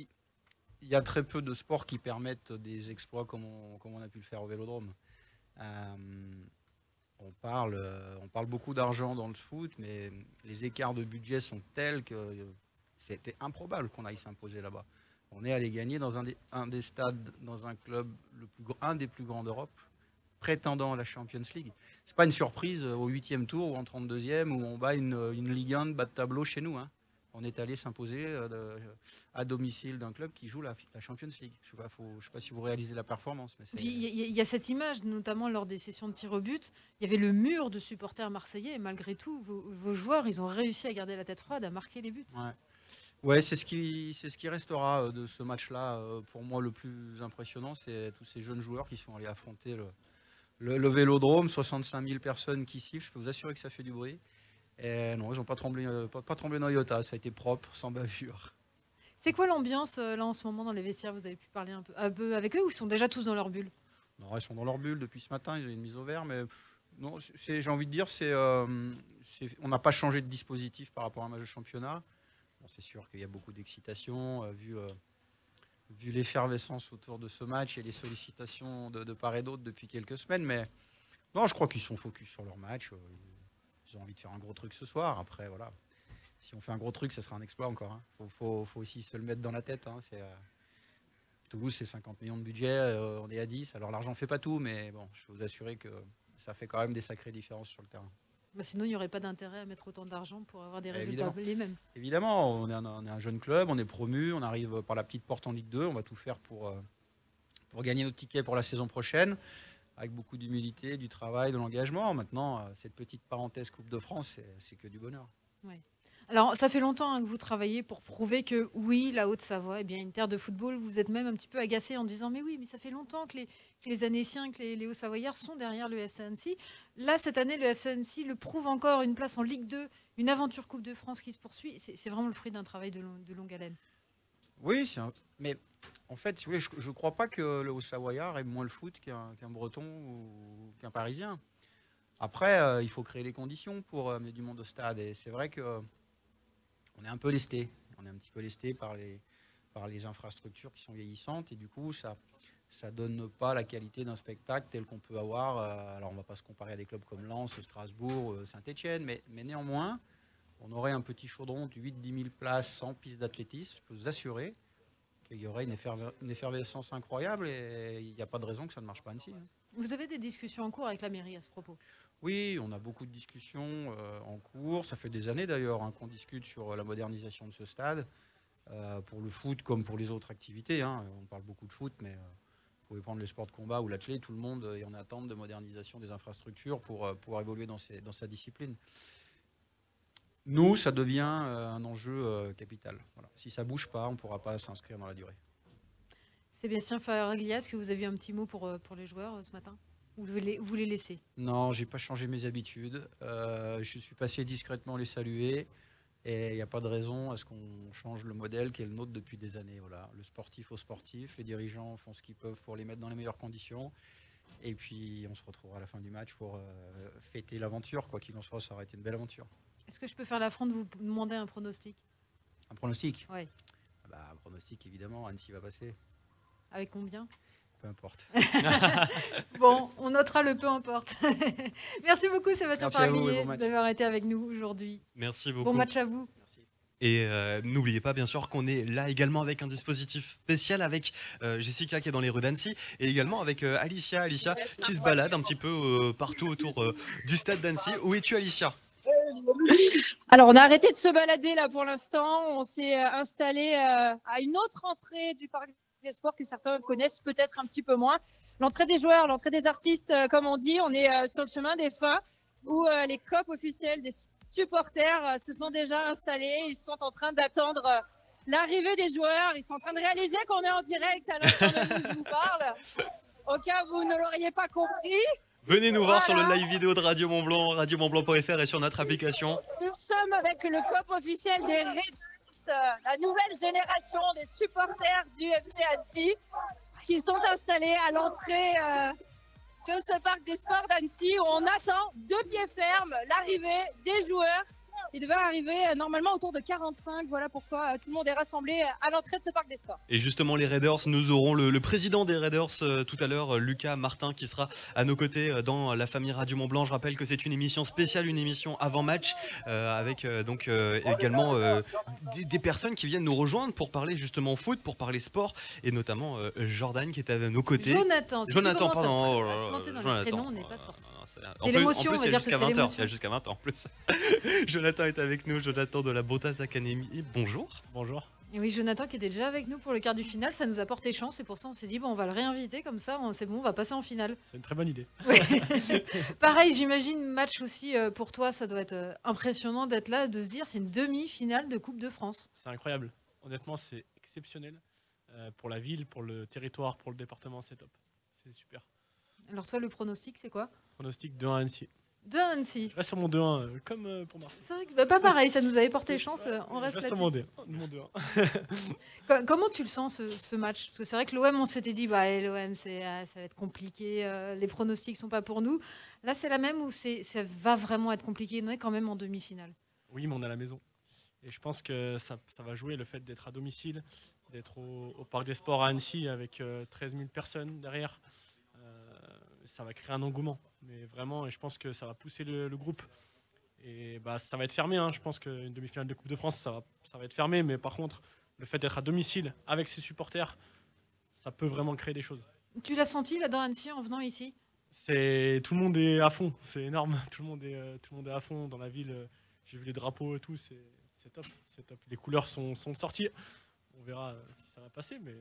[SPEAKER 9] il y a très peu de sports qui permettent des exploits comme on a pu le faire au Vélodrome. On parle beaucoup d'argent dans le foot, mais les écarts de budget sont tels que c'était improbable qu'on aille s'imposer là-bas. On est allé gagner dans un des stades, dans un club, un des plus grands d'Europe, prétendant à la Champions League. C'est pas une surprise au 8e tour ou en 32e où on bat une Ligue 1 de bas de tableau chez nous. Hein. On est allé s'imposer à domicile d'un club qui joue la Champions League. Je ne sais pas si vous réalisez la performance.
[SPEAKER 3] Il y a cette image, notamment lors des sessions de tir au but. Il y avait le mur de supporters marseillais et malgré tout, vos joueurs, ils ont réussi à garder la tête froide, à marquer les buts.
[SPEAKER 9] Ouais, c'est ce qui restera de ce match-là. Pour moi, le plus impressionnant, c'est tous ces jeunes joueurs qui sont allés affronter le Vélodrome. 65 000 personnes qui sifflent. Je peux vous assurer que ça fait du bruit. Et non, ils n'ont pas tremblé d'un iota, ça a été propre, sans bavure.
[SPEAKER 3] C'est quoi l'ambiance là en ce moment dans les vestiaires? Vous avez pu parler un peu avec eux ou ils sont déjà tous dans leur bulle?
[SPEAKER 9] Non, ils sont dans leur bulle depuis ce matin, ils ont une mise au vert, mais non, j'ai envie de dire, on n'a pas changé de dispositif par rapport à un match de championnat. Bon, c'est sûr qu'il y a beaucoup d'excitation, vu l'effervescence autour de ce match et les sollicitations de part et d'autre depuis quelques semaines, mais non, je crois qu'ils sont focus sur leur match. Ils ont envie de faire un gros truc ce soir. Après, voilà. Si on fait un gros truc, ça sera un exploit encore. Hein. Faut aussi se le mettre dans la tête. Hein. Toulouse, c'est 50 millions de budget. On est à 10. Alors, l'argent ne fait pas tout. Mais bon, je peux vous assurer que ça fait quand même des sacrées différences sur le terrain.
[SPEAKER 3] Bah sinon, il n'y aurait pas d'intérêt à mettre autant d'argent pour avoir des résultats les mêmes.
[SPEAKER 9] Évidemment. On est un jeune club. On est promu. On arrive par la petite porte en Ligue 2. On va tout faire pour gagner notre ticket pour la saison prochaine. Avec beaucoup d'humilité, du travail, de l'engagement. Maintenant, cette petite parenthèse Coupe de France, c'est que du bonheur.
[SPEAKER 3] Ouais. Alors, ça fait longtemps que vous travaillez pour prouver que oui, la Haute-Savoie est bien une terre de football. Vous êtes même un petit peu agacé en disant mais oui, mais ça fait longtemps que les Annéciens, que les Hauts-Savoyards sont derrière le FC Annecy. Là, cette année, le FC Annecy le prouve encore, une place en Ligue 2, une aventure Coupe de France qui se poursuit. C'est vraiment le fruit d'un travail de longue haleine.
[SPEAKER 9] Oui, mais en fait, si vous voulez, je ne crois pas que le Haut-Savoyard aime moins le foot qu'un Breton ou qu'un Parisien. Après, il faut créer les conditions pour amener du monde au stade. Et c'est vrai que on est un peu lesté. On est un petit peu lesté par les infrastructures qui sont vieillissantes. Et du coup, ça donne pas la qualité d'un spectacle tel qu'on peut avoir. Alors, on ne va pas se comparer à des clubs comme Lens, Strasbourg, Saint-Etienne. Mais néanmoins, on aurait un petit chaudron de 8-10 000 places sans piste d'athlétisme. Je peux vous assurer qu'il y aurait une effervescence incroyable. Et il n'y a pas de raison que ça ne marche pas ainsi.
[SPEAKER 3] Vous avez des discussions en cours avec la mairie à ce propos?
[SPEAKER 9] Oui, on a beaucoup de discussions en cours. Ça fait des années d'ailleurs qu'on discute sur la modernisation de ce stade, pour le foot comme pour les autres activités. On parle beaucoup de foot, mais vous pouvez prendre les sports de combat ou l'athlète, tout le monde est en attente de modernisation des infrastructures pour pouvoir évoluer dans sa discipline. Nous, ça devient un enjeu capital. Voilà. Si ça ne bouge pas, on ne pourra pas s'inscrire dans la durée.
[SPEAKER 3] Sébastien Faraglia, est-ce que vous avez un petit mot pour les joueurs ce matin? Ou vous les laissez?
[SPEAKER 9] Non, j'ai pas changé mes habitudes. Je suis passé discrètement les saluer. Et il n'y a pas de raison à ce qu'on change le modèle qui est le nôtre depuis des années. Voilà. Le sportif au sportif, les dirigeants font ce qu'ils peuvent pour les mettre dans les meilleures conditions. Et puis on se retrouvera à la fin du match pour fêter l'aventure. Quoi qu'il en soit, ça aurait été une belle aventure.
[SPEAKER 3] Est-ce que je peux faire l'affront de vous demander un pronostic?
[SPEAKER 9] Un pronostic?
[SPEAKER 3] Oui.
[SPEAKER 9] Un pronostic, évidemment, Annecy va passer.
[SPEAKER 3] Avec combien?
[SPEAKER 9] Peu importe.
[SPEAKER 3] Bon, on notera le peu importe. Merci beaucoup Sébastien Faraglia d'avoir été avec nous aujourd'hui.
[SPEAKER 2] Merci beaucoup.
[SPEAKER 3] Bon match à vous.
[SPEAKER 9] Merci.
[SPEAKER 2] Et n'oubliez pas bien sûr qu'on est là également avec un dispositif spécial avec Jessica qui est dans les rues d'Annecy et également avec Alicia qui se balade un petit peu partout autour du stade d'Annecy. Où es-tu Alicia?
[SPEAKER 10] Alors on a arrêté de se balader là pour l'instant, on s'est installé à une autre entrée du parc des sports que certains connaissent peut-être un petit peu moins. L'entrée des joueurs, l'entrée des artistes, comme on dit, on est sur le chemin des fins où les COP officiels des supporters se sont déjà installés. Ils sont en train d'attendre l'arrivée des joueurs. Ils sont en train de réaliser qu'on est en direct à l'instant où je vous parle. Au cas où vous ne l'auriez pas compris.
[SPEAKER 2] Venez nous voir sur le live vidéo de Radio Mont-Blanc, radiomontblanc.fr et sur notre application.
[SPEAKER 10] Nous sommes avec le COP officiel des Raiders, la nouvelle génération des supporters du FC Annecy qui sont installés à l'entrée de ce parc des sports d'Annecy où on attend de pied ferme l'arrivée des joueurs. Il devait arriver normalement autour de 45. Voilà pourquoi tout le monde est rassemblé à l'entrée de ce parc des sports.
[SPEAKER 2] Et justement, les Raiders, nous aurons le président des Raiders tout à l'heure, Lucas Martin, qui sera à nos côtés dans la famille Radio Mont-Blanc. Je rappelle que c'est une émission spéciale, une émission avant-match, avec donc également des personnes qui viennent nous rejoindre pour parler justement foot, pour parler sport, et notamment Jordan qui est à nos côtés.
[SPEAKER 3] Jonathan,
[SPEAKER 2] pardon.
[SPEAKER 3] Jonathan. On n'est pas sorti. C'est l'émotion, on va dire que c'est l'émotion.
[SPEAKER 2] Il y a jusqu'à 20h en plus. Jonathan est avec nous, Jonathan de la Botas Academy. Bonjour.
[SPEAKER 11] Bonjour.
[SPEAKER 3] Et oui, Jonathan qui était déjà avec nous pour le quart du final, ça nous a porté chance et pour ça on s'est dit bon, on va le réinviter comme ça, c'est bon, on va passer en finale.
[SPEAKER 11] C'est une très bonne idée.
[SPEAKER 3] Pareil, j'imagine match aussi pour toi, ça doit être impressionnant d'être là, de se dire c'est une demi-finale de Coupe de France.
[SPEAKER 11] C'est incroyable. Honnêtement, c'est exceptionnel pour la ville, pour le territoire, pour le département, c'est top. C'est super.
[SPEAKER 3] Alors toi, le pronostic, c'est quoi?
[SPEAKER 11] Pronostic 2-1 à Annecy.
[SPEAKER 3] 2 à Annecy.
[SPEAKER 11] Je reste sur mon 2-1, comme pour Marseille.
[SPEAKER 3] C'est vrai que pas pareil, ça nous avait porté chance, on reste là-dessus.
[SPEAKER 11] Sur mon 2-1.
[SPEAKER 3] Comment tu le sens ce match? Parce que c'est vrai que l'OM, on s'était dit, bah, l'OM, ça va être compliqué, les pronostics sont pas pour nous. Là, c'est la même ou ça va vraiment être compliqué? On est quand même en demi-finale.
[SPEAKER 11] Oui, mais on est à la maison. Et je pense que ça va jouer le fait d'être à domicile, d'être au Parc des Sports à Annecy avec 13 000 personnes derrière. Ça va créer un engouement, mais vraiment, et je pense que ça va pousser le groupe. Et bah, ça va être fermé, hein. Je pense qu'une demi-finale de Coupe de France, ça va être fermé, mais par contre, le fait d'être à domicile avec ses supporters, ça peut vraiment créer des choses.
[SPEAKER 3] Tu l'as senti là dans Annecy en venant ici?
[SPEAKER 11] Tout le monde est à fond, c'est énorme. Tout le monde est à fond dans la ville. J'ai vu les drapeaux et tout, c'est top, c'est top. Les couleurs sont sorties. On verra si ça va passer, mais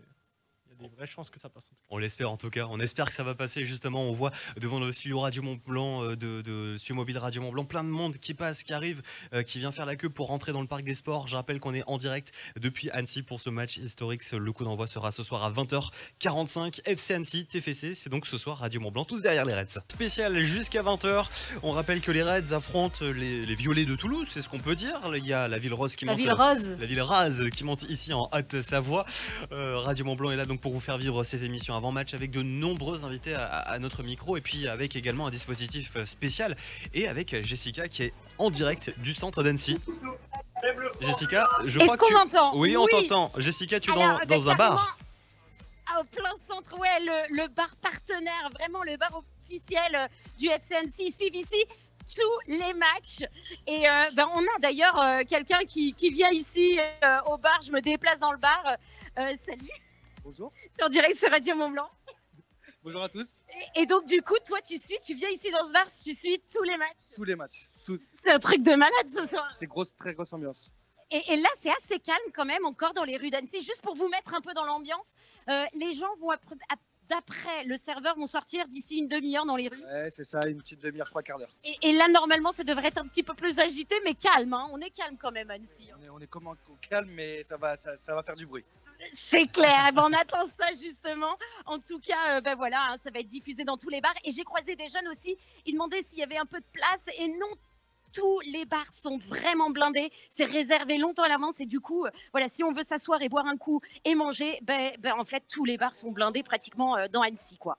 [SPEAKER 11] Il y a des vraies chances que ça passe.
[SPEAKER 2] On l'espère en tout cas, on espère que ça va passer justement, on voit devant le studio Radio Mont Blanc, de studio mobile Radio Mont Blanc, plein de monde qui passe, qui arrive, qui vient faire la queue pour rentrer dans le parc des sports. Je rappelle qu'on est en direct depuis Annecy pour ce match historique, le coup d'envoi sera ce soir à 20h45, FC Annecy, TFC, c'est donc ce soir Radio Mont Blanc, tous derrière les Reds. Spécial jusqu'à 20h, on rappelle que les Reds affrontent les Violets de Toulouse, c'est ce qu'on peut dire, il y a la Ville Rose qui monte, la Ville Rase qui monte ici en Haute-Savoie. Radio Mont Blanc est là donc pour vous faire vivre ces émissions avant-match avec de nombreux invités à notre micro et puis avec également un dispositif spécial et avec Jessica qui est en direct du centre d'Annecy. Jessica, je crois que tu...
[SPEAKER 4] m'entend?
[SPEAKER 2] Oui, on t'entend. Jessica, tu es dans un bar.
[SPEAKER 4] Au plein centre, ouais, le bar partenaire, vraiment le bar officiel du FC Annecy. Ils suivent ici tous les matchs. Et on a d'ailleurs quelqu'un qui vient ici au bar. Je me déplace dans le bar. Salut.
[SPEAKER 12] Bonjour.
[SPEAKER 4] Tu es en direct sur Radio Mont Blanc.
[SPEAKER 12] Bonjour à tous.
[SPEAKER 4] Et donc du coup, toi tu viens ici dans ce bar, tu suis tous les matchs.
[SPEAKER 12] Tous les matchs, tous.
[SPEAKER 4] C'est un truc de malade ce soir.
[SPEAKER 12] C'est très grosse ambiance.
[SPEAKER 4] Et là, c'est assez calme quand même encore dans les rues d'Annecy. Juste pour vous mettre un peu dans l'ambiance, les gens vont d'après le serveur vont sortir d'ici une demi-heure dans les rues.
[SPEAKER 12] Ouais, c'est ça, une petite demi-heure, 3/4 d'heure.
[SPEAKER 4] Et là, normalement, ça devrait être un petit peu plus agité, mais calme. Hein. On est calme quand même, Annecy.
[SPEAKER 12] On est comme au calme, mais ça va faire du bruit.
[SPEAKER 4] C'est clair. Et on attend ça justement. En tout cas, voilà, hein, ça va être diffusé dans tous les bars. Et j'ai croisé des jeunes aussi. Ils demandaient s'il y avait un peu de place. Et non, tous les bars sont vraiment blindés. C'est réservé longtemps à l'avance. Et du coup, voilà, si on veut s'asseoir et boire un coup et manger, en fait, tous les bars sont blindés pratiquement dans Annecy, quoi.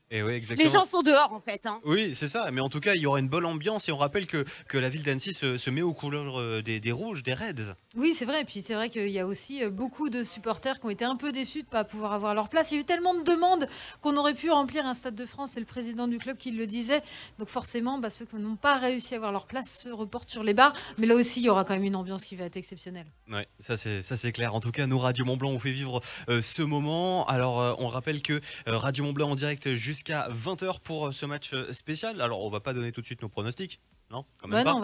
[SPEAKER 2] Et oui, exactement.
[SPEAKER 4] Les gens sont dehors en fait. Hein.
[SPEAKER 2] Oui, c'est ça. Mais en tout cas, il y aura une bonne ambiance. Et on rappelle que la ville d'Annecy se met aux couleurs des rouges, des Reds.
[SPEAKER 3] Oui, c'est vrai. Et puis c'est vrai qu'il y a aussi beaucoup de supporters qui ont été un peu déçus de ne pas pouvoir avoir leur place. Il y a eu tellement de demandes qu'on aurait pu remplir un Stade de France. C'est le président du club qui le disait. Donc forcément, ceux qui n'ont pas réussi à avoir leur place se reportent sur les bars. Mais là aussi, il y aura quand même une ambiance qui va être exceptionnelle.
[SPEAKER 2] Oui, ça c'est clair. En tout cas, nous, Radio Mont Blanc, on fait vivre ce moment. Alors, on rappelle que Radio Mont Blanc en direct jusqu'à 20h pour ce match spécial. Alors, on va pas donner tout de suite nos pronostics. Non, quand même pas.
[SPEAKER 3] Non, on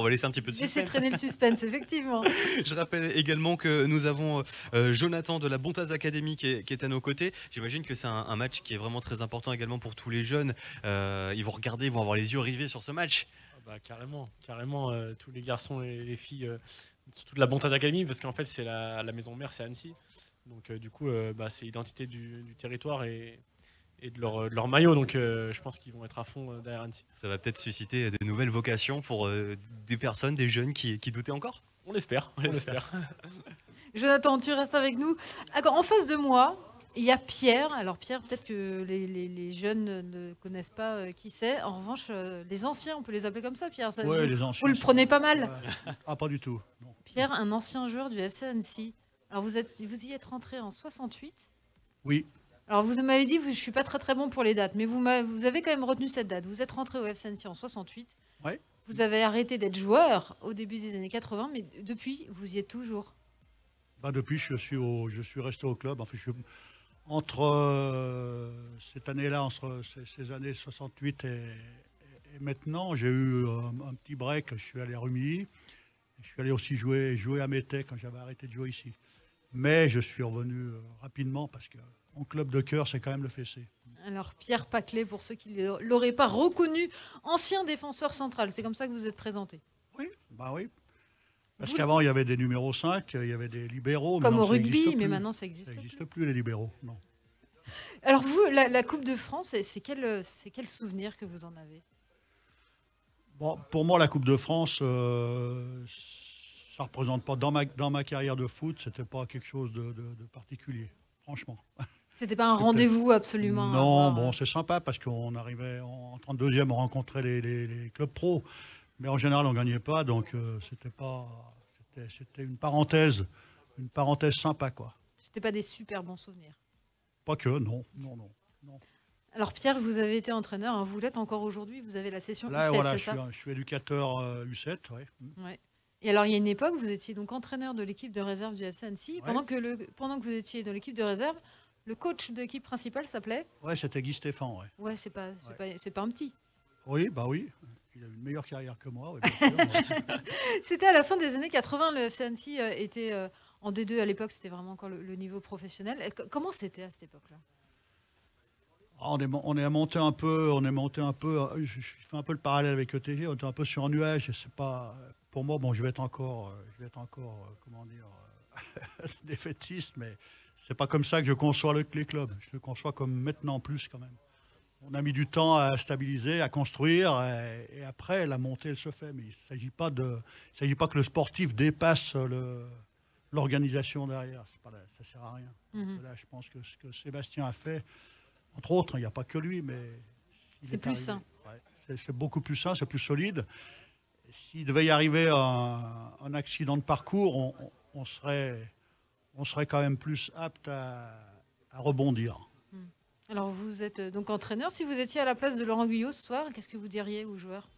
[SPEAKER 3] va laisser
[SPEAKER 2] un petit peu de suspense.
[SPEAKER 3] Laisser traîner le suspense, effectivement.
[SPEAKER 2] Je rappelle également que nous avons Jonathan de la Bontaz Academy qui est à nos côtés. J'imagine que c'est un match qui est vraiment très important également pour tous les jeunes. Ils vont regarder, ils vont avoir les yeux rivés sur ce match.
[SPEAKER 11] Carrément. Tous les garçons et les filles, surtout de la Bontaz Academy, parce qu'en fait, c'est la maison mère, c'est Annecy. Donc, du coup, c'est l'identité du territoire et de leur maillot, donc je pense qu'ils vont être à fond derrière Annecy.
[SPEAKER 2] Ça va peut-être susciter des nouvelles vocations pour des personnes, des jeunes qui doutaient encore.
[SPEAKER 11] On l'espère.
[SPEAKER 3] Jonathan, tu restes avec nous. En face de moi, il y a Pierre. Alors Pierre, peut-être que les jeunes ne connaissent pas qui c'est. En revanche, les anciens, on peut les appeler comme ça, Pierre.
[SPEAKER 13] Ouais, les anciens.
[SPEAKER 3] Vous le prenez pas mal.
[SPEAKER 13] Ah, pas du tout. Non.
[SPEAKER 3] Pierre, un ancien joueur du FC Annecy. Alors vous y êtes rentré en 68.
[SPEAKER 13] Oui.
[SPEAKER 3] Alors vous m'avez dit, je ne suis pas très bon pour les dates, mais vous avez quand même retenu cette date. Vous êtes rentré au FC Annecy en 68.
[SPEAKER 13] Ouais.
[SPEAKER 3] Vous avez arrêté d'être joueur au début des années 80, mais depuis, vous y êtes toujours.
[SPEAKER 13] Depuis, je suis resté au club. Enfin, entre cette année-là, entre ces années 68 et maintenant, j'ai eu un petit break. Je suis allé à Rumilly. Je suis allé aussi jouer à Métais quand j'avais arrêté de jouer ici. Mais je suis revenu rapidement parce que mon club de cœur, c'est quand même le FC.
[SPEAKER 3] Alors Pierre Paclet, pour ceux qui ne l'auraient pas reconnu, ancien défenseur central. C'est comme ça que vous êtes présenté.
[SPEAKER 13] Oui, oui. Parce qu'avant, il y avait des numéros 5, il y avait des libéraux.
[SPEAKER 3] Comme au rugby, mais maintenant, ça n'existe plus.
[SPEAKER 13] Ça n'existe plus, les libéraux, non.
[SPEAKER 3] Alors vous, la Coupe de France, c'est quel souvenir que vous en avez?
[SPEAKER 13] Bon, pour moi, la Coupe de France, ça représente pas, dans ma carrière de foot, c'était pas quelque chose de particulier, franchement.
[SPEAKER 3] C'était pas un rendez-vous absolument.
[SPEAKER 13] Non, bon, c'est sympa parce qu'on arrivait en 32e, on rencontrait les clubs pro, mais en général, on gagnait pas, donc c'était une parenthèse sympa, quoi.
[SPEAKER 3] C'était pas des super bons souvenirs.
[SPEAKER 13] Pas que, non.
[SPEAKER 3] Alors Pierre, vous avez été entraîneur, hein, vous l'êtes encore aujourd'hui, vous avez la session
[SPEAKER 13] là,
[SPEAKER 3] U7,
[SPEAKER 13] voilà,
[SPEAKER 3] c'est ça?
[SPEAKER 13] Je suis éducateur U7, oui.
[SPEAKER 3] Ouais. Et alors il y a une époque, vous étiez donc entraîneur de l'équipe de réserve du FC Annecy. Ouais. Pendant que vous étiez dans l'équipe de réserve, le coach de l'équipe principale s'appelait?
[SPEAKER 13] Ouais, c'était Guy Stéphane, ouais.
[SPEAKER 3] Ouais, c'est pas un petit.
[SPEAKER 13] Oui, oui. Il a une meilleure carrière que moi. Ouais,
[SPEAKER 3] C'était à la fin des années 80, le FC Annecy était En D2 à l'époque, c'était vraiment encore le niveau professionnel. Comment c'était à cette époque-là?
[SPEAKER 13] On est monté un peu, je fais un peu le parallèle avec ETG, on était un peu sur un nuage, et c'est pas, pour moi, bon, je vais être encore comment dire, défaitiste, mais c'est pas comme ça que je conçois les clubs. Je le conçois comme maintenant plus quand même. On a mis du temps à stabiliser, à construire, et après la montée elle se fait. Mais il ne s'agit pas que le sportif dépasse l'organisation derrière. Ça ne sert à rien. Là, je pense que ce que Sébastien a fait, entre autres, il n'y a pas que lui, mais
[SPEAKER 3] c'est plus sain.
[SPEAKER 13] Ouais, c'est beaucoup plus sain, c'est plus solide. S'il devait y arriver un accident de parcours, on serait quand même plus apte à rebondir.
[SPEAKER 3] Alors vous êtes donc entraîneur. Si vous étiez à la place de Laurent Guyot ce soir, qu'est-ce que vous diriez aux joueurs?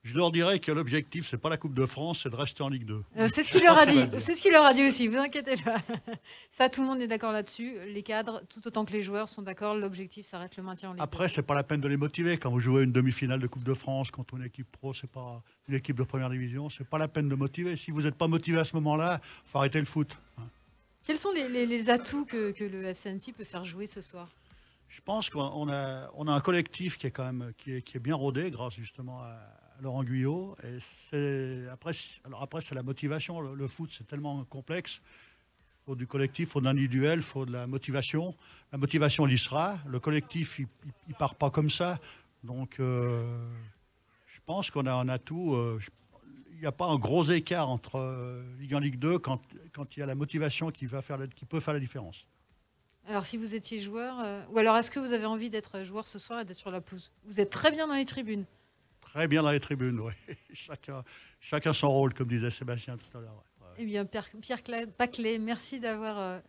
[SPEAKER 13] Je leur dirais que l'objectif, c'est pas la Coupe de France, c'est de rester en Ligue 2.
[SPEAKER 3] C'est ce qu'il leur a dit. C'est ce qu'il leur a dit aussi, vous inquiétez pas. Ça, tout le monde est d'accord là-dessus. Les cadres, tout autant que les joueurs, sont d'accord. L'objectif, ça reste le maintien en Ligue 2.
[SPEAKER 13] Après, c'est pas la peine de les motiver. Quand vous jouez une demi-finale de Coupe de France contre une équipe pro, c'est pas une équipe de première division, c'est pas la peine de motiver. Si vous n'êtes pas motivé à ce moment-là, il faut arrêter le foot.
[SPEAKER 3] Quels sont les atouts que le FC Annecy peut faire jouer ce soir?
[SPEAKER 13] Je pense qu'on a un collectif qui est quand même qui est bien rodé grâce justement à Laurent Guyot. Et après, c'est la motivation. Le foot, c'est tellement complexe. Il faut du collectif, il faut de l'individuel, il faut de la motivation. La motivation, il y sera. Le collectif, il ne part pas comme ça. Donc, je pense qu'on a un atout. Il n'y a pas un gros écart entre Ligue 1 et Ligue 2 quand il y a la motivation qui peut faire la différence.
[SPEAKER 3] Alors, si vous étiez joueur, ou alors est-ce que vous avez envie d'être joueur ce soir et d'être sur la pelouse? Vous êtes très bien dans les tribunes. Très bien dans les tribunes, oui. Chacun son rôle, comme disait Sébastien tout à l'heure. Ouais. Eh bien, Pierre Paclet, merci d'avoir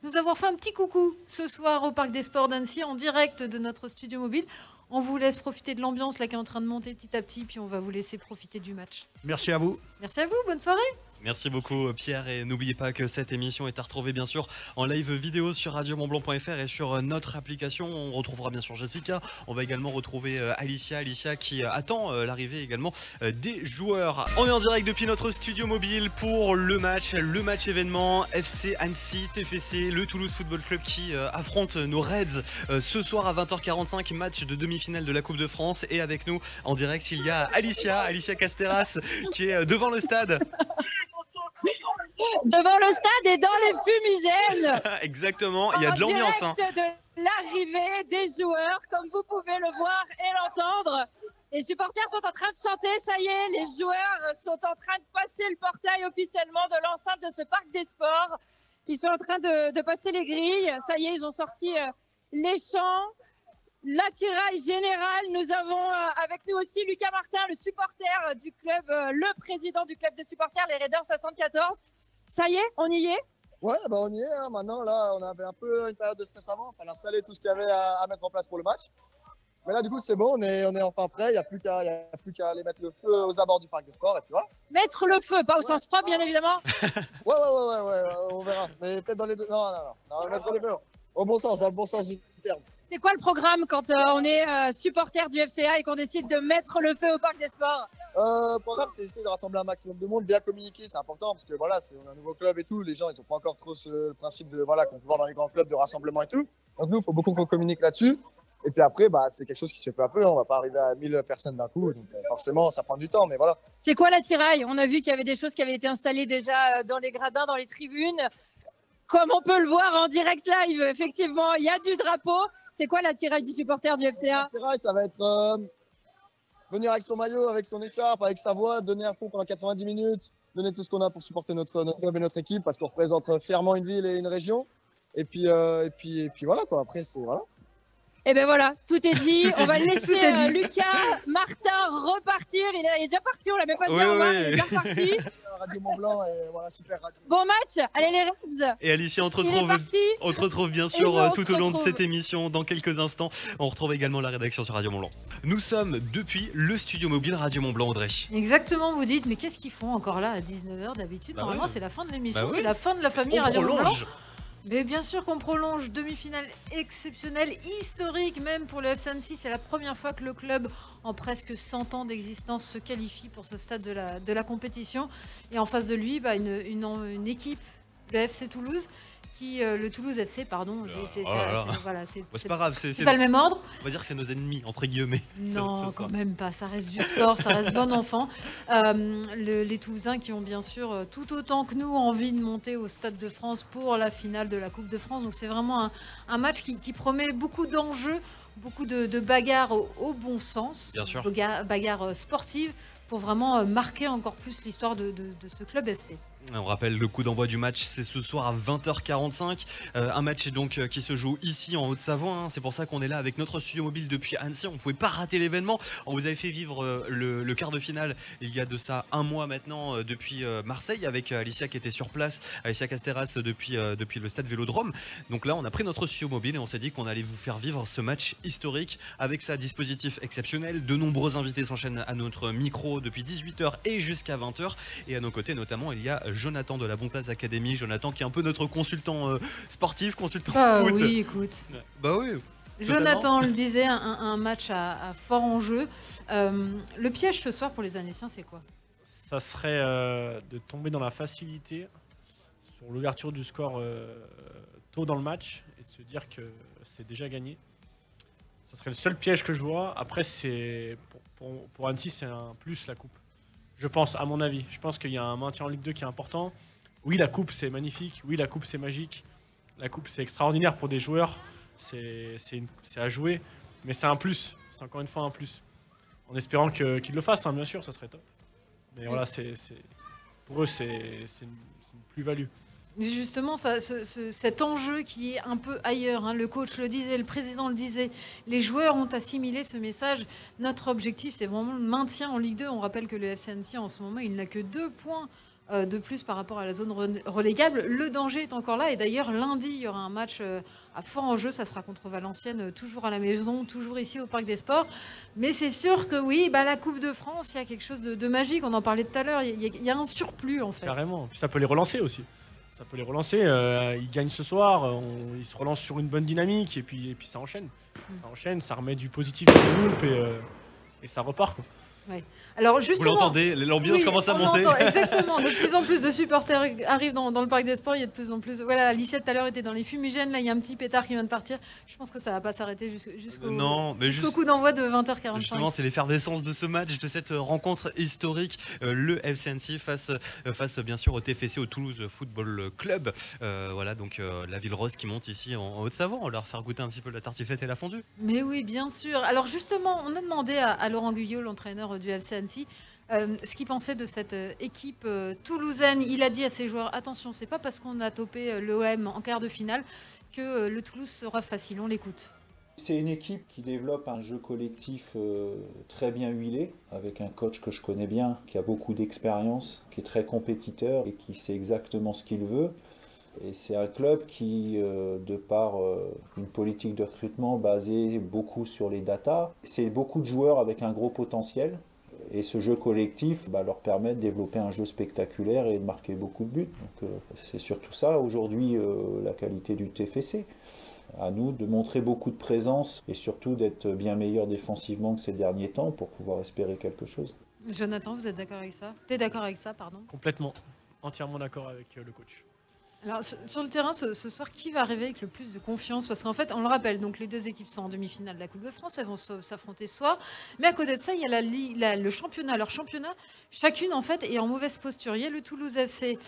[SPEAKER 3] nous avoir fait un petit coucou ce soir au Parc des Sports d'Annecy en direct de notre studio mobile. On vous laisse profiter de l'ambiance là qui est en train de monter petit à petit, puis on va vous laisser profiter du match. Merci à vous. Merci à vous, bonne soirée.
[SPEAKER 2] Merci beaucoup Pierre, et n'oubliez pas que cette émission est à retrouver bien sûr en live vidéo sur radiomontblanc.fr et sur notre application. On retrouvera bien sûr Jessica, on va également retrouver Alicia qui attend l'arrivée également des joueurs. On est en direct depuis notre studio mobile pour le match événement FC Annecy TFC, le Toulouse Football Club qui affronte nos Reds ce soir à 20h45, match de demi-finale de la Coupe de France. Et avec nous en direct il y a Alicia Casteras qui est devant le stade.
[SPEAKER 10] Devant le stade et dans les fumigènes.
[SPEAKER 2] Exactement, il y a de l'ambiance.
[SPEAKER 10] En direct de l'arrivée des joueurs, comme vous pouvez le voir et l'entendre. Les supporters sont en train de chanter, ça y est, les joueurs sont en train de passer le portail officiellement de l'enceinte de ce parc des sports. Ils sont en train de passer les grilles, ça y est, ils ont sorti les chants. L'attirail général, nous avons avec nous aussi Lucas Martin, le supporter du club, le président du club de supporters, les Raiders 74. Ça y est, on y est?
[SPEAKER 14] Ouais, bah on y est. Hein. Maintenant, là, on avait un peu une période de stress avant. On a installé tout ce qu'il y avait à mettre en place pour le match. Mais là, du coup, c'est bon, on est enfin prêt. Il n'y a plus qu'à aller mettre le feu aux abords du parc des sports. Et puis voilà.
[SPEAKER 10] Mettre le feu, pas au sens propre, bien évidemment.
[SPEAKER 14] Ouais, on verra. Mais peut-être dans les deux. Non, on va mettre le feu. Au bon sens, dans le bon sens du terme.
[SPEAKER 10] C'est quoi le programme quand on est supporter du FCA et qu'on décide de mettre le feu au parc des sports?
[SPEAKER 14] Le programme, c'est essayer de rassembler un maximum de monde, bien communiquer, c'est important parce que voilà, on a un nouveau club et tout, les gens ils n'ont pas encore trop ce principe de voilà qu'on peut voir dans les grands clubs de rassemblement et tout. Donc nous, il faut beaucoup qu'on communique là-dessus. Et puis après, c'est quelque chose qui se fait peu à peu. On va pas arriver à 1000 personnes d'un coup, donc forcément, ça prend du temps, mais voilà.
[SPEAKER 10] C'est quoi l'attirail? On a vu qu'il y avait des choses qui avaient été installées déjà dans les gradins, dans les tribunes. Comme on peut le voir en direct live, effectivement, il y a du drapeau. C'est quoi l'attirail du supporter du FCA?
[SPEAKER 14] L'attirail, ça va être venir avec son maillot, avec son écharpe, avec sa voix, donner à fond pendant 90 minutes, donner tout ce qu'on a pour supporter notre club et notre équipe, parce qu'on représente fièrement une ville et une région. Et puis voilà quoi. Après c'est voilà.
[SPEAKER 10] Et ben voilà, tout est dit. On va laisser Lucas Martin repartir. Il est déjà parti, on l'a même pas dit au revoir, il est déjà reparti.
[SPEAKER 14] Radio Mont-Blanc et voilà, super radio.
[SPEAKER 10] Bon match, allez les Reds.
[SPEAKER 2] Et Alicia, on te retrouve bien sûr tout au long de cette émission dans quelques instants. On retrouve également la rédaction sur Radio Mont-Blanc. Nous sommes depuis le studio mobile Radio Mont-Blanc, Audrey.
[SPEAKER 3] Exactement, vous dites, mais qu'est-ce qu'ils font encore là à 19h d'habitude? Normalement, c'est la fin de l'émission, c'est la fin de la famille Radio Mont-Blanc. Mais bien sûr qu'on prolonge, demi-finale exceptionnelle, historique même pour le FC Annecy. C'est la première fois que le club, en presque 100 ans d'existence, se qualifie pour ce stade de la compétition. Et en face de lui, une équipe, le FC Toulouse, le Toulouse FC, pardon. C'est
[SPEAKER 2] pas grave,
[SPEAKER 3] c'est pas le même ordre.
[SPEAKER 2] On va dire que c'est nos ennemis, entre guillemets.
[SPEAKER 3] Non, quand même pas. Ça reste du sport, ça reste bon enfant. Les Toulousains qui ont bien sûr tout autant que nous envie de monter au Stade de France pour la finale de la Coupe de France. Donc c'est vraiment un match qui promet beaucoup d'enjeux, beaucoup de bagarres au bon sens,
[SPEAKER 2] bien sûr.
[SPEAKER 3] Bagarres sportives pour vraiment marquer encore plus l'histoire de ce club FC.
[SPEAKER 2] On rappelle le coup d'envoi du match, c'est ce soir à 20h45. Un match donc qui se joue ici en Haute-Savoie. Hein. C'est pour ça qu'on est là avec notre studio mobile depuis Annecy. On ne pouvait pas rater l'événement. On vous avait fait vivre le quart de finale il y a de ça un mois maintenant depuis Marseille avec Alicia qui était sur place, Alicia Casteras depuis le stade Vélodrome. Donc là, on a pris notre studio mobile et on s'est dit qu'on allait vous faire vivre ce match historique avec sa dispositif exceptionnel. De nombreux invités s'enchaînent à notre micro depuis 18h et jusqu'à 20h. Et à nos côtés notamment, il y a Jonathan de la Bonplace Academy. Jonathan qui est un peu notre consultant sportif, consultant foot.
[SPEAKER 3] Oui, écoute.
[SPEAKER 2] Bah oui.
[SPEAKER 3] Jonathan le disait, un match à fort enjeu. Le piège ce soir pour les Annéciens, c'est quoi?
[SPEAKER 11] Ça serait de tomber dans la facilité sur l'ouverture du score tôt dans le match et de se dire que c'est déjà gagné. Ça serait le seul piège que je vois. Après, pour Annecy, c'est un plus la coupe. Je pense, à mon avis. Je pense qu'il y a un maintien en Ligue 2 qui est important. Oui, la coupe, c'est magnifique. Oui, la coupe, c'est magique. La coupe, c'est extraordinaire pour des joueurs. C'est à jouer. Mais c'est un plus. C'est encore une fois un plus. En espérant qu'ils le fassent, hein, bien sûr, ça serait top. Mais voilà, pour eux, c'est une plus-value.
[SPEAKER 3] Justement, cet enjeu qui est un peu ailleurs, hein, le coach le disait, le président le disait, les joueurs ont assimilé ce message. Notre objectif, c'est vraiment le maintien en Ligue 2. On rappelle que le FC Annecy, en ce moment, il n'a que 2 points de plus par rapport à la zone relégable. Le danger est encore là. Et d'ailleurs, lundi, il y aura un match à fort enjeu. Ça sera contre Valenciennes, toujours à la maison, toujours ici au Parc des Sports. Mais c'est sûr que oui, la Coupe de France, il y a quelque chose de magique. On en parlait tout à l'heure. Il y a un surplus, en fait.
[SPEAKER 11] Carrément. Puis ça peut les relancer aussi. Ça peut les relancer, ils gagnent ce soir, ils se relancent sur une bonne dynamique et puis ça enchaîne. Ça enchaîne, ça remet du positif dans le groupe et ça repart, quoi.
[SPEAKER 3] Ouais. Alors justement,
[SPEAKER 2] vous l'entendez, l'ambiance commence à monter.
[SPEAKER 3] Exactement, de plus en plus de supporters arrivent dans le Parc des Sports, il y a de plus en plus... Voilà, Alicia tout à l'heure était dans les fumigènes, là il y a un petit pétard qui vient de partir. Je pense que ça va pas s'arrêter jusqu'au coup d'envoi de 20h45.
[SPEAKER 2] Justement, c'est l'effervescence de ce match, de cette rencontre historique. Le FC Annecy face bien sûr au TFC, au Toulouse Football Club. Voilà, donc la ville rose qui monte ici en Haute-Savoie. On va leur faire goûter un petit peu la tartiflette et la fondue.
[SPEAKER 3] Mais oui, bien sûr. Alors justement, on a demandé à Laurent Guyot, l'entraîneur du FC Annecy, ce qu'il pensait de cette équipe toulousaine. Il a dit à ses joueurs, attention, c'est pas parce qu'on a topé l'OM en quart de finale que le Toulouse sera facile. On l'écoute.
[SPEAKER 15] C'est une équipe qui développe un jeu collectif très bien huilé, avec un coach que je connais bien, qui a beaucoup d'expérience, qui est très compétiteur et qui sait exactement ce qu'il veut. Et c'est un club qui, de par une politique de recrutement basée beaucoup sur les datas, c'est beaucoup de joueurs avec un gros potentiel. Et ce jeu collectif leur permet de développer un jeu spectaculaire et de marquer beaucoup de buts. Donc c'est surtout ça aujourd'hui la qualité du TFC. À nous de montrer beaucoup de présence et surtout d'être bien meilleur défensivement que ces derniers temps pour pouvoir espérer quelque chose.
[SPEAKER 3] Jonathan, vous êtes d'accord avec ça? T'es d'accord avec ça, pardon?
[SPEAKER 11] Complètement, entièrement d'accord avec le coach.
[SPEAKER 3] Alors, sur le terrain, ce soir, qui va arriver avec le plus de confiance? Parce qu'en fait, on le rappelle, donc les deux équipes sont en demi-finale de la Coupe de France, elles vont s'affronter ce soir. Mais à côté de ça, il y a le championnat. Leur championnat, chacune, en fait, est en mauvaise posture. Il y a le Toulouse FC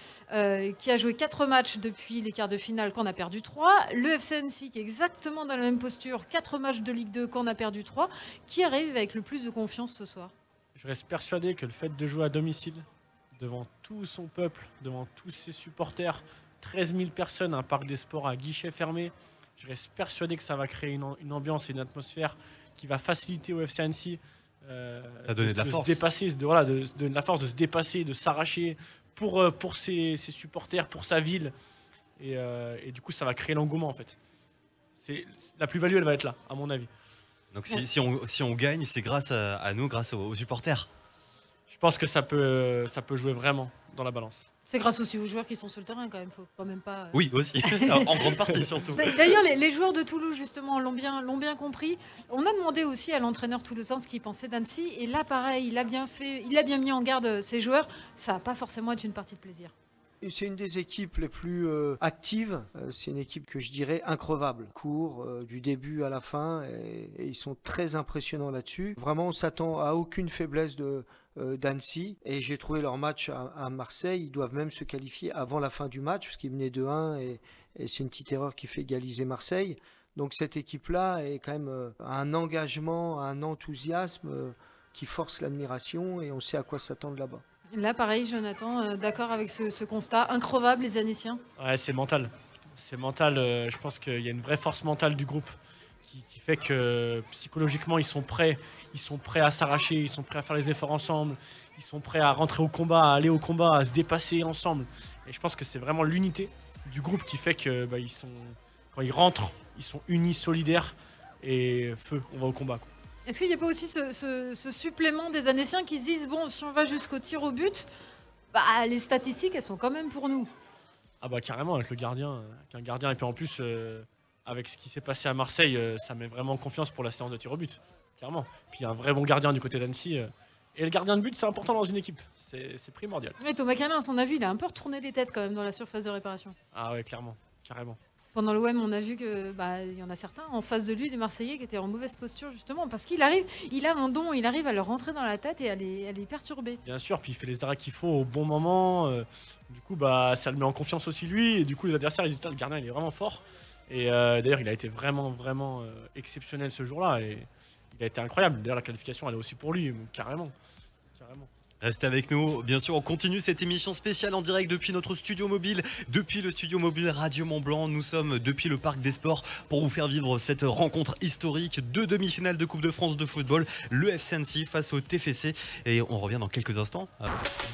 [SPEAKER 3] qui a joué 4 matchs depuis les quarts de finale, qu'on a perdu 3. Le FC Annecy, qui est exactement dans la même posture, 4 matchs de Ligue 2, qu'on a perdu 3. Qui arrive avec le plus de confiance ce soir?
[SPEAKER 11] Je reste persuadé que le fait de jouer à domicile, devant tout son peuple, devant tous ses supporters, 13 000 personnes, un parc des sports à guichet fermé. Je reste persuadé que ça va créer une ambiance et une atmosphère qui va faciliter au FC Annecy
[SPEAKER 2] ça donne de la force.
[SPEAKER 11] Se dépasser, de la force de se dépasser, de s'arracher pour ses supporters, pour sa ville. Et du coup, ça va créer l'engouement en fait. La plus-value, elle va être là, à mon avis.
[SPEAKER 2] Donc si on gagne, c'est grâce à nous, grâce aux supporters.
[SPEAKER 11] Je pense que ça peut jouer vraiment dans la balance.
[SPEAKER 3] C'est grâce aussi aux joueurs qui sont sur le terrain quand même, faut quand même pas...
[SPEAKER 2] Oui, aussi, en grande partie surtout.
[SPEAKER 3] D'ailleurs, les joueurs de Toulouse, justement, l'ont bien compris. On a demandé aussi à l'entraîneur toulousain ce qu'il pensait d'Annecy. Et là, pareil, il a bien mis en garde ses joueurs. Ça va pas forcément être une partie de plaisir.
[SPEAKER 16] C'est une des équipes les plus actives. C'est une équipe que je dirais increvable. Court du début à la fin et ils sont très impressionnants là-dessus. Vraiment, on s'attend à aucune faiblesse d'Annecy. Et j'ai trouvé leur match à Marseille. Ils doivent même se qualifier avant la fin du match parce qu'ils menaient 2-1 et c'est une petite erreur qui fait égaliser Marseille. Donc cette équipe-là est quand même un engagement, un enthousiasme qui force l'admiration et on sait à quoi s'attendre là-bas.
[SPEAKER 3] Là, pareil, Jonathan, d'accord avec ce constat. Increvable, les Annéciens.
[SPEAKER 11] Ouais, c'est mental. C'est mental. Je pense qu'il y a une vraie force mentale du groupe qui fait que psychologiquement, ils sont prêts. Ils sont prêts à s'arracher, ils sont prêts à faire les efforts ensemble. Ils sont prêts à rentrer au combat, à aller au combat, à se dépasser ensemble. Et je pense que c'est vraiment l'unité du groupe qui fait que quand ils rentrent, ils sont unis, solidaires et feu, on va au combat, quoi.
[SPEAKER 3] Est-ce qu'il n'y a pas aussi ce supplément des Annéciens qui se disent, bon, si on va jusqu'au tir au but, les statistiques, elles sont quand même pour nous.
[SPEAKER 11] Ah bah carrément, avec le gardien, avec un gardien. Et puis en plus, avec ce qui s'est passé à Marseille, ça met vraiment confiance pour la séance de tir au but, clairement. Puis il y a un vrai bon gardien du côté d'Annecy. Et le gardien de but, c'est important dans une équipe, c'est primordial.
[SPEAKER 3] Oui, Thomas Calin, à son avis, il a un peu retourné les têtes quand même dans la surface de réparation.
[SPEAKER 11] Ah ouais, clairement, carrément.
[SPEAKER 3] Pendant l'OM, on a vu que il y en a certains en face de lui, des Marseillais, qui étaient en mauvaise posture justement parce qu'il arrive, il a un don, il arrive à leur rentrer dans la tête et à les perturber.
[SPEAKER 11] Bien sûr, puis il fait les arrêts qu'il faut au bon moment. Du coup, ça le met en confiance aussi lui. Et du coup, les adversaires, ils disent, le gardien, il est vraiment fort. Et d'ailleurs, il a été vraiment exceptionnel ce jour-là. Et il a été incroyable. D'ailleurs, la qualification, elle est aussi pour lui, carrément.
[SPEAKER 2] Restez avec nous, bien sûr, on continue cette émission spéciale en direct depuis notre studio mobile, depuis le studio mobile Radio Mont-Blanc. Nous sommes depuis le Parc des Sports pour vous faire vivre cette rencontre historique de demi-finale de Coupe de France de football, le FC Annecy face au TFC. Et on revient dans quelques instants.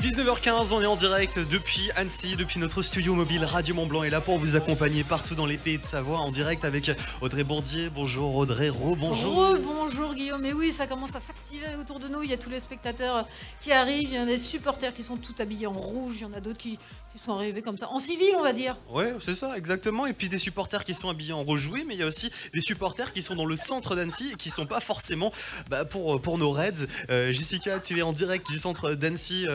[SPEAKER 2] 19h15, on est en direct depuis Annecy, depuis notre studio mobile Radio Mont-Blanc. Et là pour vous accompagner partout dans les pays de Savoie, en direct avec Audrey Bourdier. Bonjour Audrey, rebonjour.
[SPEAKER 3] Bonjour Guillaume, mais oui, ça commence à s'activer autour de nous. Il y a tous les spectateurs qui arrivent. Il y a des supporters qui sont tout habillés en rouge, il y en a d'autres qui sont arrivés comme ça, en civil on va dire.
[SPEAKER 2] Ouais, c'est ça, exactement. Et puis des supporters qui sont habillés en rouge, oui, mais il y a aussi des supporters qui sont dans le centre d'Annecy et qui sont pas forcément pour nos Reds. Jessica, tu es en direct du centre d'Annecy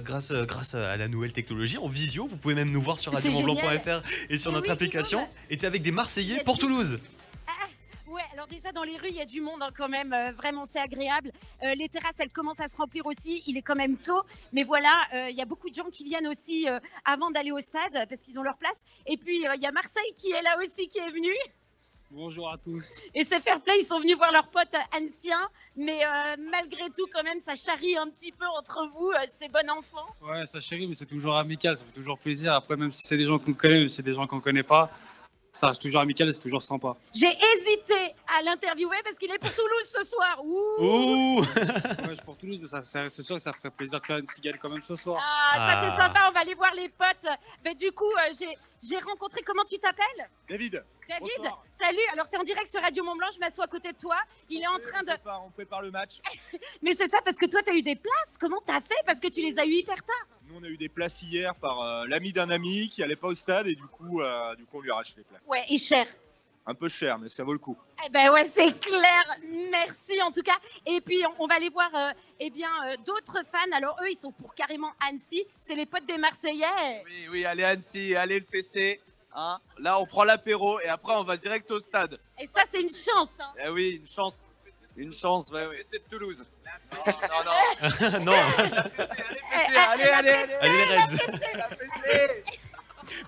[SPEAKER 2] grâce à la nouvelle technologie, en visio. Vous pouvez même nous voir sur radiomontblanc.fr et sur notre application. Et tu es avec des Marseillais pour Toulouse.
[SPEAKER 4] Ouais, alors déjà dans les rues, il y a du monde quand même, vraiment c'est agréable. Les terrasses, elles commencent à se remplir aussi, il est quand même tôt. Mais voilà, il y a beaucoup de gens qui viennent aussi avant d'aller au stade parce qu'ils ont leur place. Et puis il y a Marseille qui est là aussi, qui est venu.
[SPEAKER 17] Bonjour à tous.
[SPEAKER 4] Et c'est fair play, ils sont venus voir leurs potes anciens. Mais malgré tout, quand même, ça charrie un petit peu entre vous, ces bons enfants.
[SPEAKER 17] Ouais, ça charrie, mais c'est toujours amical, ça fait toujours plaisir. Après, même si c'est des gens qu'on connaît, mais c'est des gens qu'on connaît pas, ça reste toujours amical et c'est toujours sympa.
[SPEAKER 4] J'ai hésité à l'interviewer parce qu'il est pour Toulouse ce soir.
[SPEAKER 2] Ouh.
[SPEAKER 17] Ouais, je suis pour Toulouse, mais c'est sûr que ça ferait plaisir que l'Annecy gagne quand même ce soir.
[SPEAKER 4] Ça c'est sympa, on va aller voir les potes. Mais du coup, j'ai rencontré, comment tu t'appelles?
[SPEAKER 12] David.
[SPEAKER 4] Bonsoir. Salut, alors tu es en direct sur Radio Mont-Blanc, je m'assois à côté de toi. Il est en train de...
[SPEAKER 12] On prépare le match.
[SPEAKER 4] Mais c'est ça, parce que toi tu as eu des places, comment t'as fait? Parce que tu les as eu hyper tard.
[SPEAKER 12] Nous on a eu des places hier par l'ami d'un ami qui allait pas au stade et du coup on lui a arraché les places.
[SPEAKER 4] Ouais, et cher.
[SPEAKER 12] Un peu cher, mais ça vaut le coup.
[SPEAKER 4] Eh ben ouais, c'est clair. Merci en tout cas. Et puis on va aller voir d'autres fans. Alors eux, ils sont pour carrément Annecy. C'est les potes des Marseillais.
[SPEAKER 18] Oui, allez Annecy, allez le PC. Hein, là, on prend l'apéro et après on va direct au stade.
[SPEAKER 4] Et ça, c'est une chance. Hein.
[SPEAKER 18] Eh oui, une chance. Une chance, ouais, oui. C'est de Toulouse. Non.
[SPEAKER 2] Non.
[SPEAKER 18] Allez,
[SPEAKER 2] les Reds.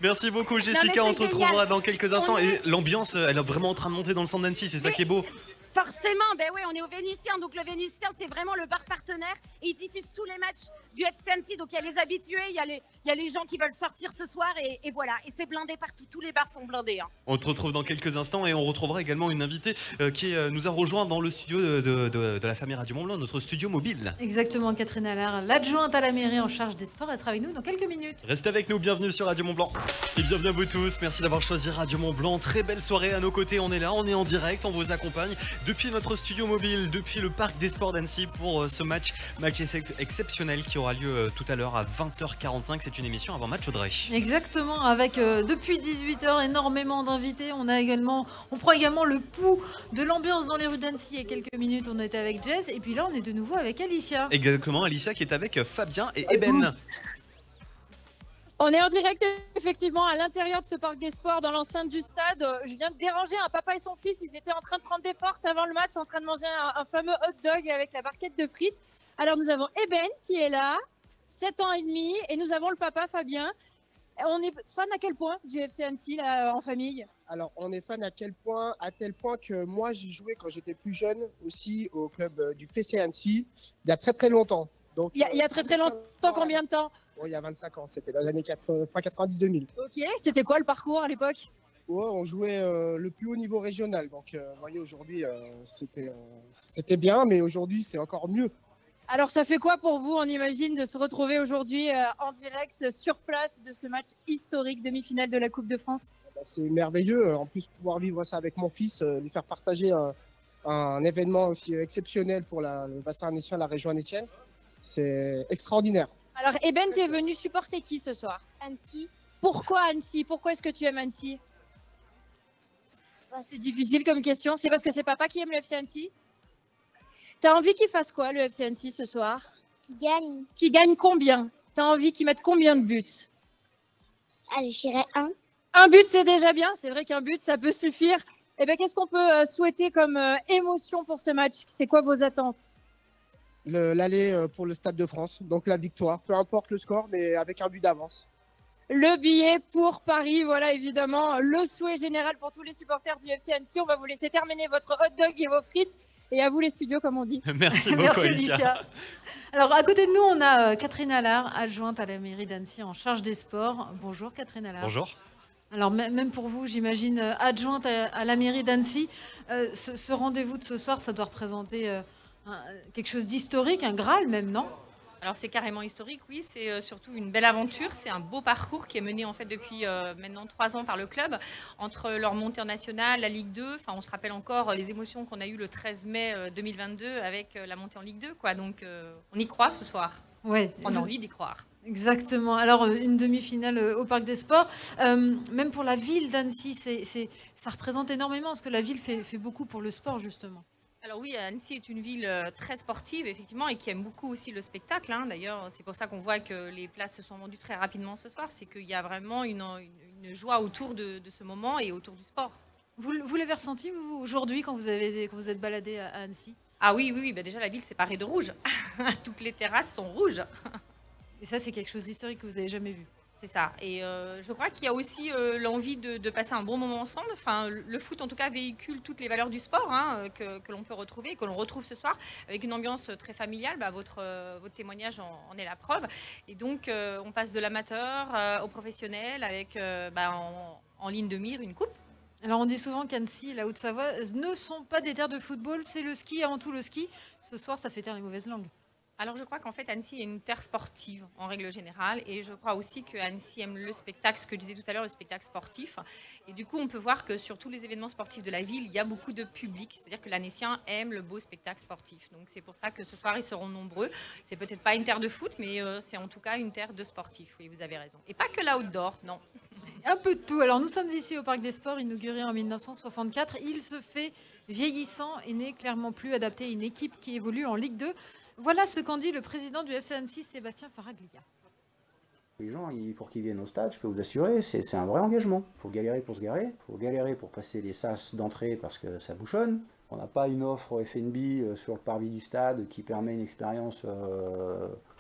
[SPEAKER 2] Merci beaucoup Jessica, on te retrouvera dans quelques instants. Et l'ambiance, elle est vraiment en train de monter dans le centre d'Annecy, c'est ça qui est beau.
[SPEAKER 4] Forcément, on est au Vénitien, donc le Vénitien c'est vraiment le bar partenaire et ils diffusent tous les matchs du FC Annecy, donc il y a les habitués, il y a les gens qui veulent sortir ce soir et voilà, et c'est blindé partout, tous les bars sont blindés. Hein.
[SPEAKER 2] On te retrouve dans quelques instants et on retrouvera également une invitée qui nous a rejoint dans le studio de la famille Radio Mont-Blanc, notre studio mobile.
[SPEAKER 3] Exactement, Catherine Allard, l'adjointe à la mairie en charge des sports, elle sera avec nous dans quelques minutes.
[SPEAKER 2] Restez avec nous, bienvenue sur Radio Mont-Blanc. Et bienvenue à vous tous, merci d'avoir choisi Radio Mont-Blanc, très belle soirée à nos côtés, on est là, on est en direct, on vous accompagne depuis notre studio mobile, depuis le parc des sports d'Annecy pour ce match exceptionnel qui aura lieu tout à l'heure à 20h45. C'est une émission avant match, Audrey.
[SPEAKER 3] Exactement, avec depuis 18h énormément d'invités. On prend également le pouls de l'ambiance dans les rues d'Annecy. Il y a quelques minutes, on était avec Jess et puis là, on est de nouveau avec Alicia.
[SPEAKER 2] Exactement, Alicia qui est avec Fabien et Eben.
[SPEAKER 10] On est en direct effectivement à l'intérieur de ce parc des sports dans l'enceinte du stade. Je viens de déranger un papa et son fils. Ils étaient en train de prendre des forces avant le match, en train de manger un fameux hot dog avec la barquette de frites. Alors nous avons Eben qui est là, 7 ans et demi, et nous avons le papa Fabien. On est fan à quel point du FC Annecy là, en famille?
[SPEAKER 19] Alors on est fan à tel point que moi j'ai joué quand j'étais plus jeune aussi au club du FC Annecy il y a très très longtemps. Donc,
[SPEAKER 10] il y a très longtemps, combien de temps?
[SPEAKER 19] Il y a 25 ans, c'était dans les années 90-2000.
[SPEAKER 10] Ok, c'était quoi le parcours à l'époque?
[SPEAKER 19] On jouait le plus haut niveau régional, donc vous voyez aujourd'hui c'était bien, mais aujourd'hui c'est encore mieux.
[SPEAKER 10] Alors ça fait quoi pour vous, on imagine, de se retrouver aujourd'hui en direct sur place de ce match historique demi-finale de la Coupe de France?
[SPEAKER 19] C'est merveilleux, en plus pouvoir vivre ça avec mon fils, lui faire partager un événement aussi exceptionnel pour le bassin annécien, la région annécienne, c'est extraordinaire.
[SPEAKER 10] Alors Eben, tu es venu supporter qui ce soir?
[SPEAKER 20] Annecy.
[SPEAKER 10] Pourquoi Annecy? Pourquoi est-ce que tu aimes Annecy? C'est difficile comme question. C'est parce que c'est papa qui aime le FC Annecy? T'as envie qu'il fasse quoi le FC Annecy ce soir?
[SPEAKER 20] Qui gagne.
[SPEAKER 10] Qui gagne combien? T'as envie qu'il mette combien de buts?
[SPEAKER 20] Allez, je dirais 1.
[SPEAKER 10] Un but, c'est déjà bien. C'est vrai qu'un but, ça peut suffire. Eh bien, qu'est-ce qu'on peut souhaiter comme émotion pour ce match? C'est quoi vos attentes?
[SPEAKER 19] L'aller pour le Stade de France, donc la victoire, peu importe le score, mais avec un but d'avance.
[SPEAKER 10] Le billet pour Paris, voilà évidemment le souhait général pour tous les supporters du FC Annecy. On va vous laisser terminer votre hot dog et vos frites. Et à vous les studios, comme on dit.
[SPEAKER 2] Merci beaucoup,
[SPEAKER 3] Merci
[SPEAKER 2] Alicia.
[SPEAKER 3] Alicia. Alors à côté de nous, on a Catherine Allard, adjointe à la mairie d'Annecy en charge des sports. Bonjour Catherine Allard.
[SPEAKER 2] Bonjour.
[SPEAKER 3] Alors même pour vous, j'imagine, adjointe à la mairie d'Annecy, ce rendez-vous de ce soir, ça doit représenter quelque chose d'historique, un Graal même, non?
[SPEAKER 6] Alors c'est carrément historique, oui, c'est surtout une belle aventure, c'est un beau parcours qui est mené en fait depuis maintenant 3 ans par le club, entre leur montée en nationale, la Ligue 2, enfin on se rappelle encore les émotions qu'on a eues le 13 mai 2022 avec la montée en Ligue 2, quoi, donc on y croit ce soir,
[SPEAKER 3] Ouais.
[SPEAKER 6] on a envie d'y croire.
[SPEAKER 3] Exactement. Alors, une demi-finale au Parc des Sports. Même pour la ville d'Annecy, ça représente énormément, parce que la ville fait beaucoup pour le sport, justement.
[SPEAKER 6] Alors oui, Annecy est une ville très sportive, effectivement, et qui aime beaucoup aussi le spectacle. Hein. D'ailleurs, c'est pour ça qu'on voit que les places se sont vendues très rapidement ce soir. C'est qu'il y a vraiment une joie autour de ce moment et autour du sport.
[SPEAKER 3] Vous l'avez ressenti, vous, aujourd'hui, quand vous êtes baladé à Annecy?
[SPEAKER 6] Ah oui, bah déjà, la ville s'est parée de rouge. Toutes les terrasses sont rouges.
[SPEAKER 3] Et ça, c'est quelque chose d'historique que vous n'avez jamais vu.
[SPEAKER 6] C'est ça. Et je crois qu'il y a aussi l'envie de passer un bon moment ensemble. Enfin, le foot, en tout cas, véhicule toutes les valeurs du sport que l'on peut retrouver, que l'on retrouve ce soir, avec une ambiance très familiale. Bah, votre témoignage en est la preuve. Et donc, on passe de l'amateur au professionnel, avec en ligne de mire une coupe.
[SPEAKER 3] Alors, on dit souvent qu'Annecy et la Haute-Savoie ne sont pas des terres de football, c'est le ski, avant tout le ski. Ce soir, ça fait taire les mauvaises langues.
[SPEAKER 6] Alors je crois qu'en fait Annecy est une terre sportive en règle générale et je crois aussi que Annecy aime le spectacle, ce que je disais tout à l'heure, le spectacle sportif. Et du coup on peut voir que sur tous les événements sportifs de la ville, il y a beaucoup de public, c'est-à-dire que l'Annécien aime le beau spectacle sportif. Donc c'est pour ça que ce soir ils seront nombreux. C'est peut-être pas une terre de foot, mais c'est en tout cas une terre de sportifs, oui vous avez raison. Et pas que l'outdoor, non.
[SPEAKER 3] Un peu de tout. Alors nous sommes ici au Parc des Sports, inauguré en 1964. Il se fait vieillissant et n'est clairement plus adapté à une équipe qui évolue en Ligue 2. Voilà ce qu'en dit le président du FC Annecy, Sébastien Faraglia.
[SPEAKER 21] Les gens, pour qu'ils viennent au stade, je peux vous assurer, c'est un vrai engagement. Il faut galérer pour se garer, il faut galérer pour passer les sas d'entrée parce que ça bouchonne. On n'a pas une offre FNB sur le parvis du stade qui permet une expérience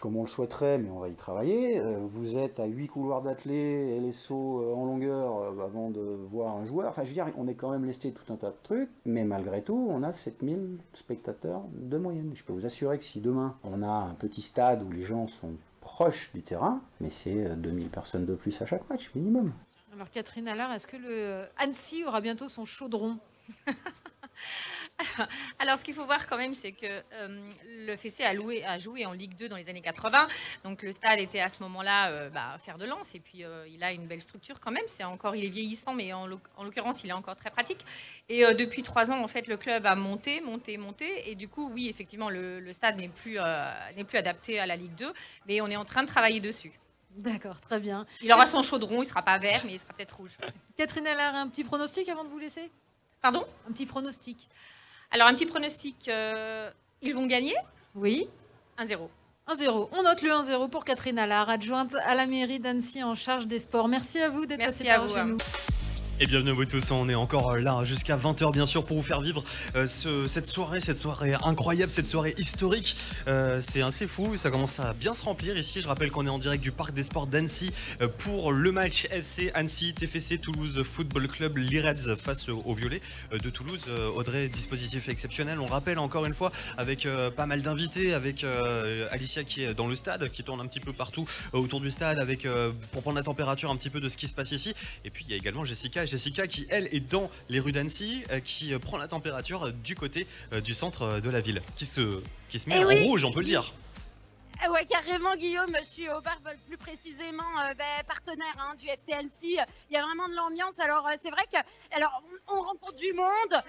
[SPEAKER 21] comme on le souhaiterait, mais on va y travailler. Vous êtes à 8 couloirs d'athlée et les sauts en longueur avant de voir un joueur. Enfin, je veux dire, on est quand même lesté tout un tas de trucs, mais malgré tout, on a 7000 spectateurs de moyenne. Je peux vous assurer que si demain, on a un petit stade où les gens sont proches du terrain, mais c'est 2000 personnes de plus à chaque match, minimum.
[SPEAKER 3] Alors Catherine Allard, est-ce que le Annecy aura bientôt son chaudron?
[SPEAKER 6] Alors, ce qu'il faut voir quand même, c'est que le FC a joué en Ligue 2 dans les années 80. Donc, le stade était à ce moment-là fer de lance. Et puis, il a une belle structure quand même. Il est vieillissant, mais en l'occurrence, il est encore très pratique. Et depuis 3 ans, en fait, le club a monté. Et du coup, oui, effectivement, le stade n'est plus adapté à la Ligue 2. Mais on est en train de travailler dessus.
[SPEAKER 3] D'accord, très bien.
[SPEAKER 6] Il aura son chaudron, il ne sera pas vert, mais il sera peut-être rouge.
[SPEAKER 3] Catherine Allard, un petit pronostic avant de vous laisser?
[SPEAKER 6] Pardon?
[SPEAKER 3] Un petit pronostic.
[SPEAKER 6] Alors, un petit pronostic, ils vont gagner?
[SPEAKER 3] Oui.
[SPEAKER 6] 1-0.
[SPEAKER 3] 1-0. On note le 1-0 pour Catherine Allard, adjointe à la mairie d'Annecy en charge des sports. Merci à vous d'être passé par chez nous.
[SPEAKER 2] Et bienvenue à vous tous, on est encore là jusqu'à 20h bien sûr pour vous faire vivre cette soirée incroyable, cette soirée historique. C'est assez fou, ça commence à bien se remplir ici. Je rappelle qu'on est en direct du Parc des Sports d'Annecy pour le match FC Annecy TFC Toulouse Football Club, les Reds face aux Violets de Toulouse. Audrey, dispositif exceptionnel, on rappelle encore une fois avec pas mal d'invités, avec Alicia qui est dans le stade, qui tourne un petit peu partout autour du stade avec pour prendre la température un petit peu de ce qui se passe ici. Et puis il y a également Jessica qui elle est dans les rues d'Annecy, qui prend la température du côté du centre de la ville, qui se met en rouge, on peut le dire.
[SPEAKER 4] Ouais, carrément, Guillaume. Je suis au bar, plus précisément partenaire du FC Annecy. Il y a vraiment de l'ambiance. Alors, c'est vrai que, on rencontre du monde.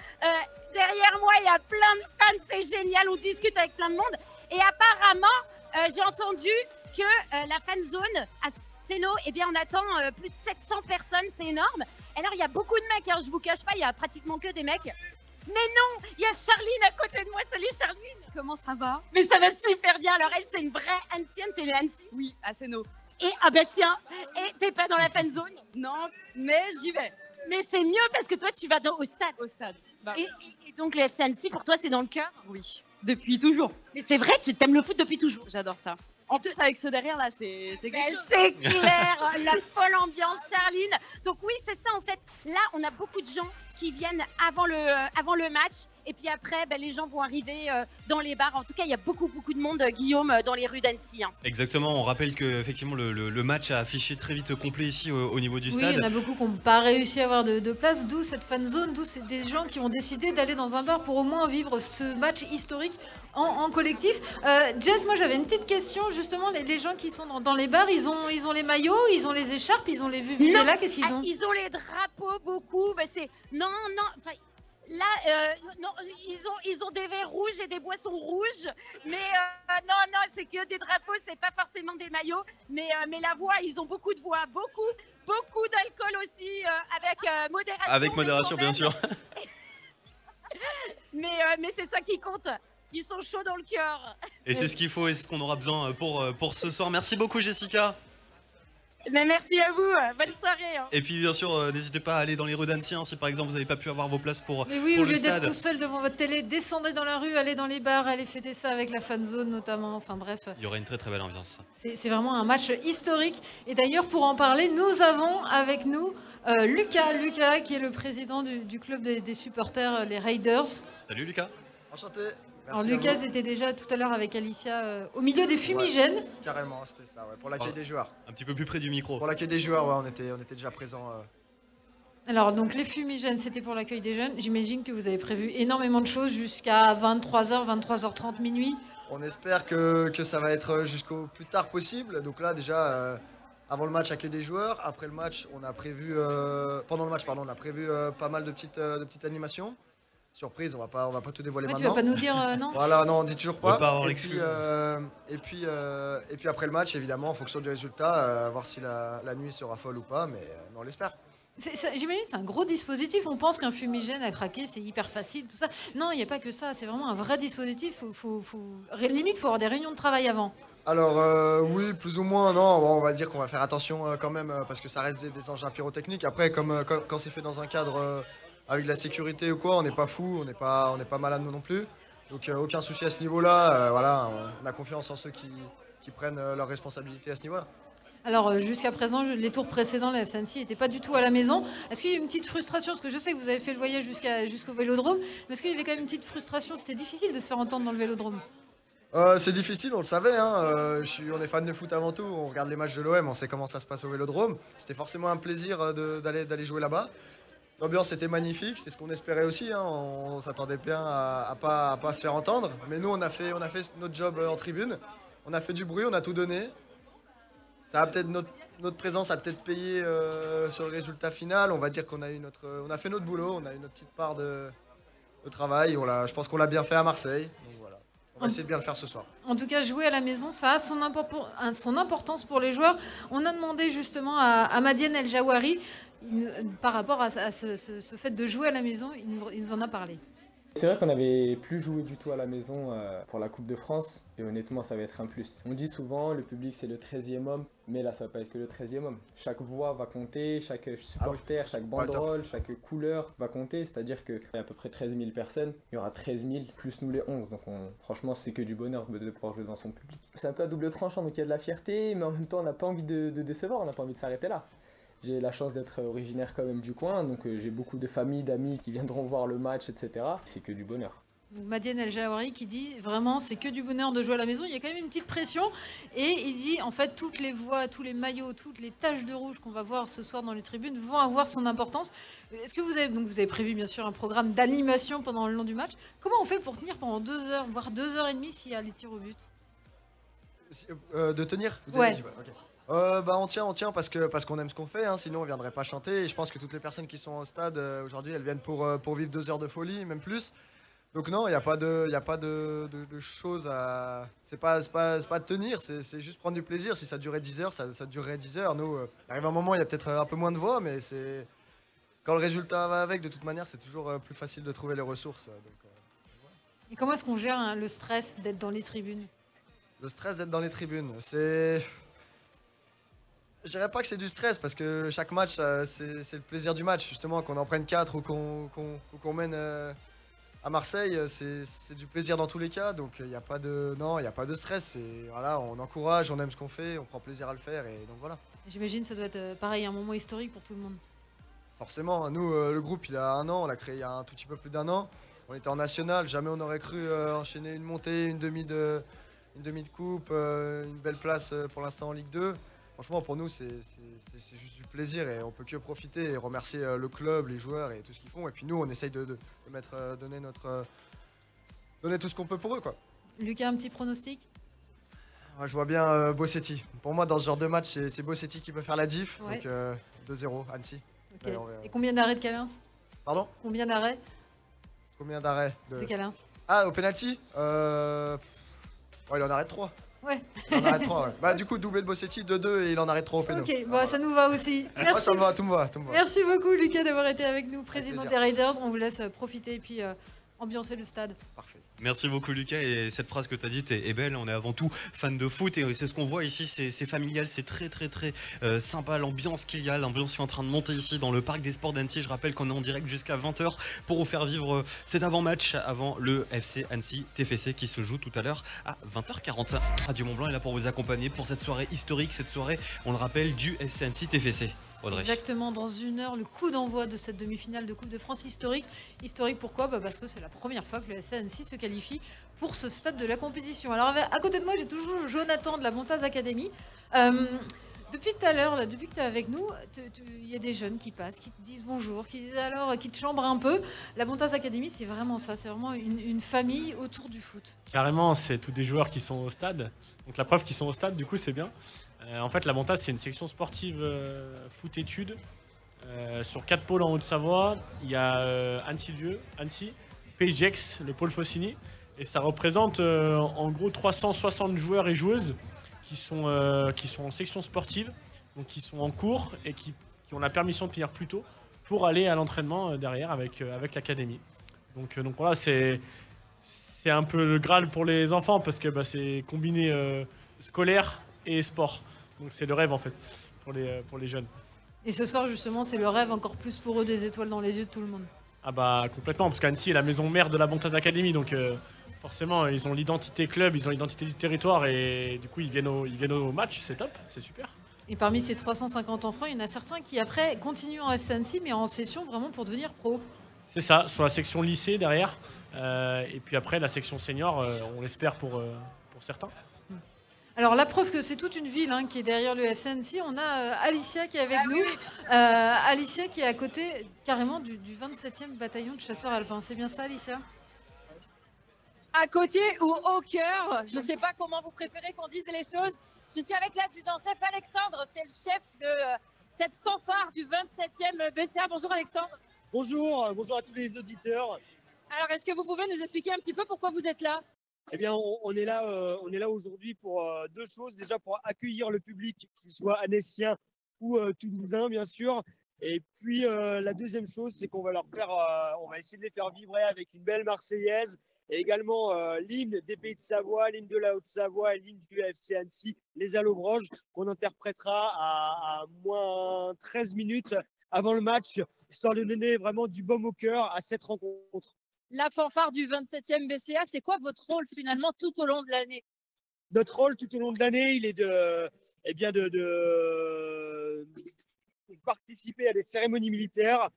[SPEAKER 4] Derrière moi, il y a plein de fans. C'est génial. On discute avec plein de monde. Et apparemment, j'ai entendu que la fan zone à Seno, eh bien, on attend plus de 700 personnes. C'est énorme. Alors, il y a beaucoup de mecs. Je vous cache pas, il y a pratiquement que des mecs. Mais non, il y a Charline à côté de moi. Salut Charline. Comment ça va? Mais ça va super bien. Alors elle, c'est une vraie ancienne télé Annecy. Oui, à Seno. Et tiens, et t'es pas dans la fan zone? Non, mais j'y vais. Mais c'est mieux parce que toi, tu vas au stade. Au stade. Bah. Et donc le FC Annecy, pour toi, c'est dans le cœur? Oui, depuis toujours. Mais c'est vrai, tu t'aimes le foot depuis toujours. J'adore ça. En plus, avec ceux derrière, là, c'est quelque chose. C'est clair, la folle ambiance, Charline. Donc oui, c'est ça, en fait. Là, on a beaucoup de gens qui viennent avant le match. Et puis après, les gens vont arriver dans les bars. En tout cas, il y a beaucoup de monde, Guillaume, dans les rues d'Annecy.
[SPEAKER 2] Exactement, on rappelle que effectivement le match a affiché très vite complet ici au niveau du stade.
[SPEAKER 3] Oui, il y en a beaucoup qui n'ont pas réussi à avoir de place, d'où cette fan zone, d'où c'est des gens qui ont décidé d'aller dans un bar pour au moins vivre ce match historique en collectif. Jess, moi j'avais une petite question, justement, les gens qui sont dans les bars, ils ont les maillots, ils ont les écharpes, ils ont les vuvuzelas, là, qu'est-ce qu'ils ont?
[SPEAKER 4] Ils ont les drapeaux, beaucoup. Non, là, non, ils ont des verres rouges et des boissons rouges, mais non, c'est que des drapeaux, c'est pas forcément des maillots, mais la voix, ils ont beaucoup de voix, beaucoup d'alcool aussi, avec modération.
[SPEAKER 2] Avec modération, bien sûr.
[SPEAKER 4] mais c'est ça qui compte. Ils sont chauds dans le cœur.
[SPEAKER 2] Et c'est ce qu'il faut et ce qu'on aura besoin pour ce soir. Merci beaucoup, Jessica.
[SPEAKER 4] Mais merci à vous, bonne soirée.
[SPEAKER 2] Et puis bien sûr, n'hésitez pas à aller dans les rues d'Annecy si par exemple vous n'avez pas pu avoir vos places pour
[SPEAKER 3] Mais oui,
[SPEAKER 2] pour
[SPEAKER 3] au lieu
[SPEAKER 2] le stade.
[SPEAKER 3] d'être tout seul devant votre télé, descendez dans la rue, allez dans les bars, allez fêter ça avec la fan zone notamment, enfin bref.
[SPEAKER 2] Il y aura une très belle ambiance.
[SPEAKER 3] C'est vraiment un match historique. Et d'ailleurs, pour en parler, nous avons avec nous Lucas qui est le président du club des supporters, les Raiders.
[SPEAKER 2] Salut Lucas.
[SPEAKER 14] Enchanté.
[SPEAKER 3] Alors Lucas était déjà tout à l'heure avec Alicia au milieu des fumigènes.
[SPEAKER 14] Ouais, carrément, c'était ça, pour l'accueil des joueurs.
[SPEAKER 2] Un petit peu plus près du micro.
[SPEAKER 14] Pour l'accueil des joueurs, on était déjà présents.
[SPEAKER 3] Alors donc les fumigènes, c'était pour l'accueil des jeunes. J'imagine que vous avez prévu énormément de choses jusqu'à 23h, 23h30, minuit.
[SPEAKER 14] On espère que ça va être jusqu'au plus tard possible. Donc là déjà, avant le match, accueil des joueurs. Après le match, on a prévu, pendant le match, pardon, on a prévu pas mal de petites animations. Surprise, on va pas tout dévoiler maintenant.
[SPEAKER 3] Tu vas pas nous dire non?
[SPEAKER 14] Voilà, non, on dit toujours pas.
[SPEAKER 2] On va pas avoir
[SPEAKER 14] et puis après le match, évidemment, en fonction du résultat, voir si la nuit sera folle ou pas, mais on l'espère.
[SPEAKER 3] J'imagine que c'est un gros dispositif. On pense qu'un fumigène à craquer, c'est hyper facile, tout ça. Non, il n'y a pas que ça. C'est vraiment un vrai dispositif. Limite, il faut avoir des réunions de travail avant.
[SPEAKER 14] Alors oui, plus ou moins, non. Bon, on va dire qu'on va faire attention quand même parce que ça reste des engins pyrotechniques. Après, quand c'est fait dans un cadre avec de la sécurité ou quoi, on n'est pas fou, on n'est pas malade non plus. Donc aucun souci à ce niveau-là. Voilà, on a confiance en ceux qui prennent leurs responsabilités à ce niveau-là.
[SPEAKER 3] Alors jusqu'à présent, les tours précédents, la FC Annecy n'était pas du tout à la maison. Est-ce qu'il y a eu une petite frustration? Parce que je sais que vous avez fait le voyage jusqu'au Vélodrome. Mais est-ce qu'il y avait quand même une petite frustration? C'était difficile de se faire entendre dans le Vélodrome.
[SPEAKER 14] C'est difficile, on le savait. On est fan de foot avant tout. On regarde les matchs de l'OM, on sait comment ça se passe au Vélodrome. C'était forcément un plaisir d'aller jouer là-bas. L'ambiance était magnifique, c'est ce qu'on espérait aussi. Hein. On s'attendait bien à pas se faire entendre. Mais nous, on a fait notre job en tribune. On a fait du bruit, on a tout donné. Ça a peut-être notre présence a peut-être payé sur le résultat final. On va dire qu'on a fait notre boulot, on a eu notre petite part de travail. Je pense qu'on l'a bien fait à Marseille. Donc voilà, on va essayer de bien le faire ce soir.
[SPEAKER 3] En tout cas, jouer à la maison, ça a son importance pour les joueurs. On a demandé justement à Madiane El Jawari, par rapport à ce fait de jouer à la maison, il nous en a parlé.
[SPEAKER 1] C'est vrai qu'on n'avait plus joué du tout à la maison pour la Coupe de France et honnêtement ça va être un plus. On dit souvent le public c'est le 13e homme, mais là ça va pas être que le 13e homme. Chaque voix va compter, chaque supporter, chaque banderole, chaque couleur va compter. C'est-à-dire qu'il y a à peu près 13 000 personnes, il y aura 13 000 plus nous les 11. Donc franchement c'est que du bonheur de pouvoir jouer devant son public. C'est un peu à double tranchant, donc il y a de la fierté, mais en même temps on n'a pas envie de décevoir, on n'a pas envie de s'arrêter là. J'ai la chance d'être originaire quand même du coin, donc j'ai beaucoup de familles, d'amis qui viendront voir le match, etc. C'est que du bonheur.
[SPEAKER 3] Madiane El Jawari qui dit vraiment c'est que du bonheur de jouer à la maison. Il y a quand même une petite pression et il dit en fait toutes les voix, tous les maillots, toutes les taches de rouge qu'on va voir ce soir dans les tribunes vont avoir son importance. Est-ce que vous avez prévu bien sûr un programme d'animation pendant le long du match? Comment on fait pour tenir pendant 2 heures, voire 2 heures et demie s'il y a les tirs au but?
[SPEAKER 14] De tenir vous
[SPEAKER 3] Ouais.
[SPEAKER 14] avez dit, okay. On tient parce qu'on aime ce qu'on fait, hein, sinon on viendrait pas chanter. Et je pense que toutes les personnes qui sont au stade aujourd'hui, elles viennent pour vivre 2 heures de folie, même plus. Donc non, il n'y a pas de choses à... C'est pas tenir, c'est juste prendre du plaisir. Si ça durait 10 heures, ça durerait 10 heures. Nous, arrive un moment, il y a peut-être un peu moins de voix, mais c'est... Quand le résultat va avec, de toute manière, c'est toujours plus facile de trouver les ressources.
[SPEAKER 3] Et comment est-ce qu'on gère le stress d'être dans les tribunes?
[SPEAKER 14] Le stress d'être dans les tribunes, c'est... Je dirais pas que c'est du stress parce que chaque match, c'est le plaisir du match. Justement, qu'on en prenne 4 ou qu'on mène à Marseille, c'est du plaisir dans tous les cas. Donc il n'y a pas de stress. Voilà, on encourage, on aime ce qu'on fait, on prend plaisir à le faire et donc voilà.
[SPEAKER 3] J'imagine que ça doit être pareil, un moment historique pour tout le monde.
[SPEAKER 14] Forcément, nous, le groupe, il a 1 an, on l'a créé il y a un tout petit peu plus d'1 an. On était en national, jamais on aurait cru enchaîner une montée, une demi de coupe, une belle place pour l'instant en Ligue 2. Franchement, pour nous, c'est juste du plaisir et on peut que profiter et remercier le club, les joueurs et tout ce qu'ils font. Et puis nous, on essaye de donner tout ce qu'on peut pour eux, quoi.
[SPEAKER 3] Lucas, un petit pronostic?
[SPEAKER 14] Je vois bien Bossetti. Pour moi, dans ce genre de match, c'est Bossetti qui peut faire la diff.
[SPEAKER 3] Ouais.
[SPEAKER 14] Donc 2-0, Annecy.
[SPEAKER 3] Okay. Et combien d'arrêts de Calins?
[SPEAKER 14] Pardon?
[SPEAKER 3] Combien d'arrêts?
[SPEAKER 14] Combien d'arrêts
[SPEAKER 3] de Calins?
[SPEAKER 14] Ah, au penalty il en arrête 3.
[SPEAKER 3] Ouais.
[SPEAKER 14] Il en arrête 3, ouais. Bah, du coup, doublé de Bossetti, 2-2 et il en arrête 3 au pénal.
[SPEAKER 3] Ok, bon, ça nous va aussi. Merci.
[SPEAKER 14] Ouais, ça me va, tout me va.
[SPEAKER 3] Merci beaucoup, Lucas, d'avoir été avec nous, président des Raiders. On vous laisse profiter et puis ambiancer le stade.
[SPEAKER 14] Parfait.
[SPEAKER 2] Merci beaucoup Lucas, et cette phrase que tu as dite est belle. On est avant tout fan de foot et c'est ce qu'on voit ici, c'est familial, c'est très sympa l'ambiance qu'il y a, l'ambiance qui est en train de monter ici dans le parc des sports d'Annecy. Je rappelle qu'on est en direct jusqu'à 20h pour vous faire vivre cet avant-match avant le FC Annecy TFC qui se joue tout à l'heure à 20h40. Radio Mont Blanc est là pour vous accompagner pour cette soirée historique, cette soirée, on le rappelle, du FC Annecy TFC. Audrey.
[SPEAKER 3] Exactement, dans 1 heure, le coup d'envoi de cette demi-finale de Coupe de France historique. Historique pourquoi? Parce que c'est la première fois que le FC Annecy se qualifie pour ce stade de la compétition. Alors à côté de moi, j'ai toujours Jonathan de la Montaz Academy. Depuis tout à l'heure, depuis que tu es avec nous, il y a des jeunes qui passent, qui te disent bonjour, qui te chambrent un peu. La Montaz Academy, c'est vraiment ça, c'est vraiment une famille autour du foot.
[SPEAKER 11] Carrément, c'est tous des joueurs qui sont au stade. Donc la preuve qu'ils sont au stade, du coup, c'est bien. En fait, la Montaz, c'est une section sportive foot-études sur 4 pôles en Haute-Savoie. Il y a Annecy, Pays Gex, le pôle Faucigny. Et ça représente en gros 360 joueurs et joueuses qui sont en section sportive, donc qui sont en cours et qui ont la permission de finir plus tôt pour aller à l'entraînement derrière avec l'académie. Donc voilà, c'est un peu le Graal pour les enfants parce que c'est combiné scolaire et sport. Donc c'est le rêve en fait pour les jeunes.
[SPEAKER 3] Et ce soir justement, c'est le rêve encore plus pour eux, des étoiles dans les yeux de tout le monde.
[SPEAKER 11] Ah bah complètement, parce qu'Annecy est la maison mère de la Montaz Academy, donc forcément ils ont l'identité club, ils ont l'identité du territoire et du coup ils viennent au match, c'est top, c'est super.
[SPEAKER 3] Et parmi ces 350 enfants, il y en a certains qui après continuent en FC Annecy mais en session vraiment pour devenir pro.
[SPEAKER 11] C'est ça, sur la section lycée derrière, et puis après la section senior, on l'espère pour certains.
[SPEAKER 3] Alors la preuve que c'est toute une ville qui est derrière le FC Annecy, on a Alicia qui est avec nous. Alicia qui est à côté carrément du 27e bataillon de chasseurs alpins. C'est bien ça, Alicia?
[SPEAKER 10] À côté ou au cœur, je ne sais pas comment vous préférez qu'on dise les choses. Je suis avec l'adjudant-chef Alexandre, c'est le chef de cette fanfare du 27e BCA. Bonjour Alexandre.
[SPEAKER 5] Bonjour, bonjour à tous les auditeurs.
[SPEAKER 10] Alors est-ce que vous pouvez nous expliquer un petit peu pourquoi vous êtes là?
[SPEAKER 5] Eh bien, on est là aujourd'hui pour deux choses. Déjà pour accueillir le public, qu'il soit annécien ou toulousain, bien sûr. Et puis la deuxième chose, c'est qu'on va leur faire, on va essayer de les faire vibrer avec une belle Marseillaise et également l'hymne des Pays de Savoie, l'hymne de la Haute-Savoie et l'hymne du FC Annecy, les Allobroges, qu'on interprétera à moins 13 minutes avant le match, histoire de donner vraiment du baume au cœur à cette rencontre.
[SPEAKER 10] La fanfare du 27e BCA, c'est quoi votre rôle finalement tout au long de l'année?
[SPEAKER 5] Notre rôle tout au long de l'année, il est de participer à des cérémonies militaires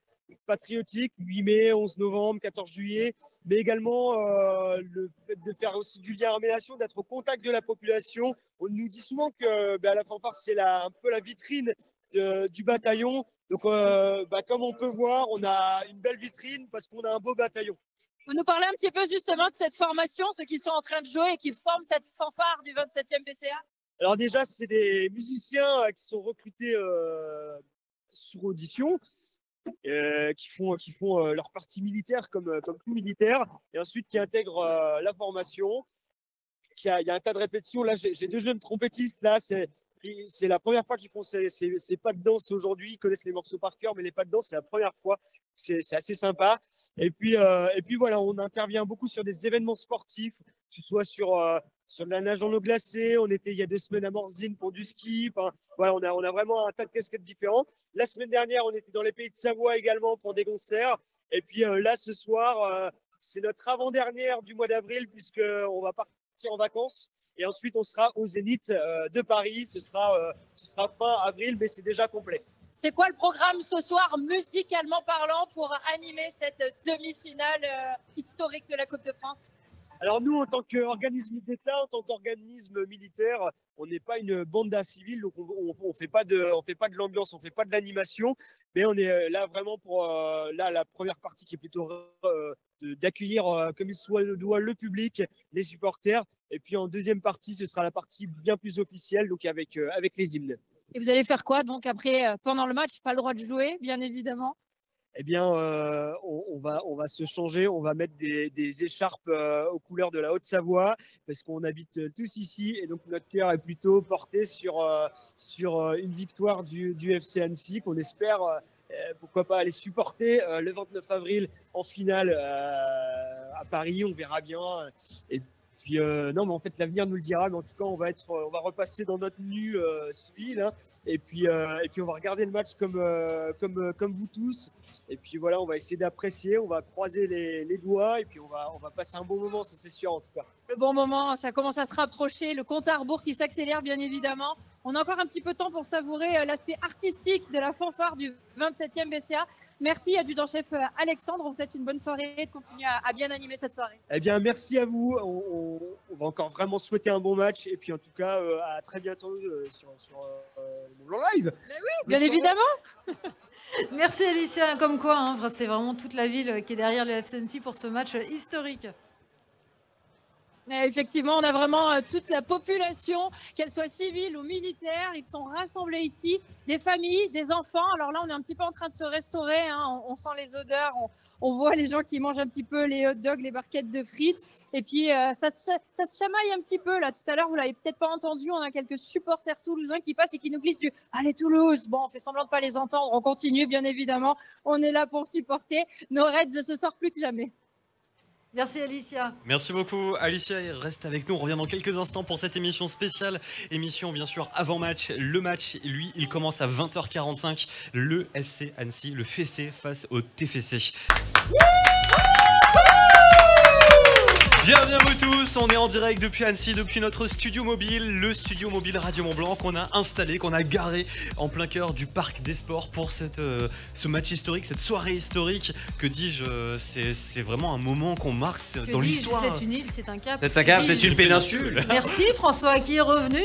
[SPEAKER 5] patriotiques, 8 mai, 11 novembre, 14 juillet, mais également le fait de faire aussi du lien armée-nation, d'être au contact de la population. On nous dit souvent que la fanfare, c'est un peu la vitrine du bataillon. Donc, comme on peut voir, on a une belle vitrine parce qu'on a un beau bataillon.
[SPEAKER 10] Vous nous parlez un petit peu justement de cette formation, ceux qui sont en train de jouer et qui forment cette fanfare du 27e BCA?
[SPEAKER 5] Alors déjà, c'est des musiciens qui sont recrutés sur audition, qui font leur partie militaire comme tout militaire, et ensuite qui intègrent la formation. Il y a un tas de répétitions. Là, j'ai deux jeunes trompettistes. Là, c'est la première fois qu'ils font ces pas de danse aujourd'hui. Ils connaissent les morceaux par cœur, mais les pas de danse, c'est la première fois. C'est assez sympa. Et puis voilà, on intervient beaucoup sur des événements sportifs, que ce soit sur de la nage en eau glacée. On était il y a 2 semaines à Morzine pour du ski. Enfin, voilà, on a vraiment un tas de casquettes différents. La semaine dernière, on était dans les Pays de Savoie également pour des concerts. Et puis là, ce soir, c'est notre avant-dernière du mois d'avril, puisqu'on va partir en vacances et ensuite on sera au Zénith de Paris. Ce sera fin avril, mais c'est déjà complet.
[SPEAKER 10] C'est quoi le programme ce soir, musicalement parlant, pour animer cette demi-finale historique de la Coupe de France?
[SPEAKER 5] Alors nous, en tant qu'organisme d'État, en tant qu'organisme militaire, on n'est pas une bande civile, donc on fait pas de l'ambiance, on fait pas de l'animation, mais on est là vraiment pour la première partie qui est plutôt d'accueillir comme il soit doit le public, les supporters, et puis en deuxième partie, ce sera la partie bien plus officielle, donc avec les hymnes.
[SPEAKER 10] Et vous allez faire quoi donc après, pendant le match? Pas le droit de jouer, bien évidemment.
[SPEAKER 5] Eh bien, on va se changer, on va mettre des écharpes aux couleurs de la Haute-Savoie parce qu'on habite tous ici et donc notre cœur est plutôt porté sur une victoire du FC Annecy qu'on espère, pourquoi pas, aller supporter le 29 avril en finale à Paris, on verra bien. Et puis, non, mais en fait, l'avenir nous le dira, mais en tout cas, on va repasser dans notre tenue civile, hein, et puis on va regarder le match comme vous tous. Et puis voilà, on va essayer d'apprécier, on va croiser les doigts, et puis on va passer un bon moment, ça c'est sûr en tout cas.
[SPEAKER 10] Le bon moment, ça commence à se rapprocher, le compte à rebours qui s'accélère bien évidemment. On a encore un petit peu de temps pour savourer l'aspect artistique de la fanfare du 27e BCA. Merci, adjudant-chef Alexandre. On vous souhaite une bonne soirée et de continuer à bien animer cette soirée.
[SPEAKER 5] Eh bien, merci à vous. On va encore vraiment souhaiter un bon match. Et puis, en tout cas, à très bientôt sur mon live.
[SPEAKER 10] Mais oui, bien évidemment.
[SPEAKER 3] Merci, Alicia. Comme quoi, hein, c'est vraiment toute la ville qui est derrière le FC Annecy pour ce match historique.
[SPEAKER 10] Effectivement, on a vraiment toute la population, qu'elle soit civile ou militaire. Ils sont rassemblés ici, des familles, des enfants. Alors là, on est un petit peu en train de se restaurer, hein. On sent les odeurs, on voit les gens qui mangent un petit peu les hot dogs, les barquettes de frites. Et puis, ça se chamaille un petit peu. Là, tout à l'heure, vous l'avez peut-être pas entendu, on a quelques supporters toulousains qui passent et qui nous glissent du « Allez Toulouse !» Bon, on fait semblant de pas les entendre, on continue, bien évidemment. On est là pour supporter nos Reds ce soir plus que jamais.
[SPEAKER 3] Merci Alicia.
[SPEAKER 2] Merci beaucoup Alicia, reste avec nous, on revient dans quelques instants pour cette émission spéciale, émission bien sûr avant match. Le match, lui, il commence à 20h45, le FC Annecy, le FC face au TFC. Bienvenue à vous tous, on est en direct depuis Annecy, depuis notre studio mobile, le studio mobile Radio Mont-Blanc qu'on a installé, qu'on a garé en plein cœur du Parc des Sports pour ce match historique, cette soirée historique. Que dis-je, c'est vraiment un moment qu'on marque dans l'histoire.
[SPEAKER 3] C'est une île, c'est un cap.
[SPEAKER 2] C'est un cap, c'est une péninsule.
[SPEAKER 3] Merci François qui est revenu.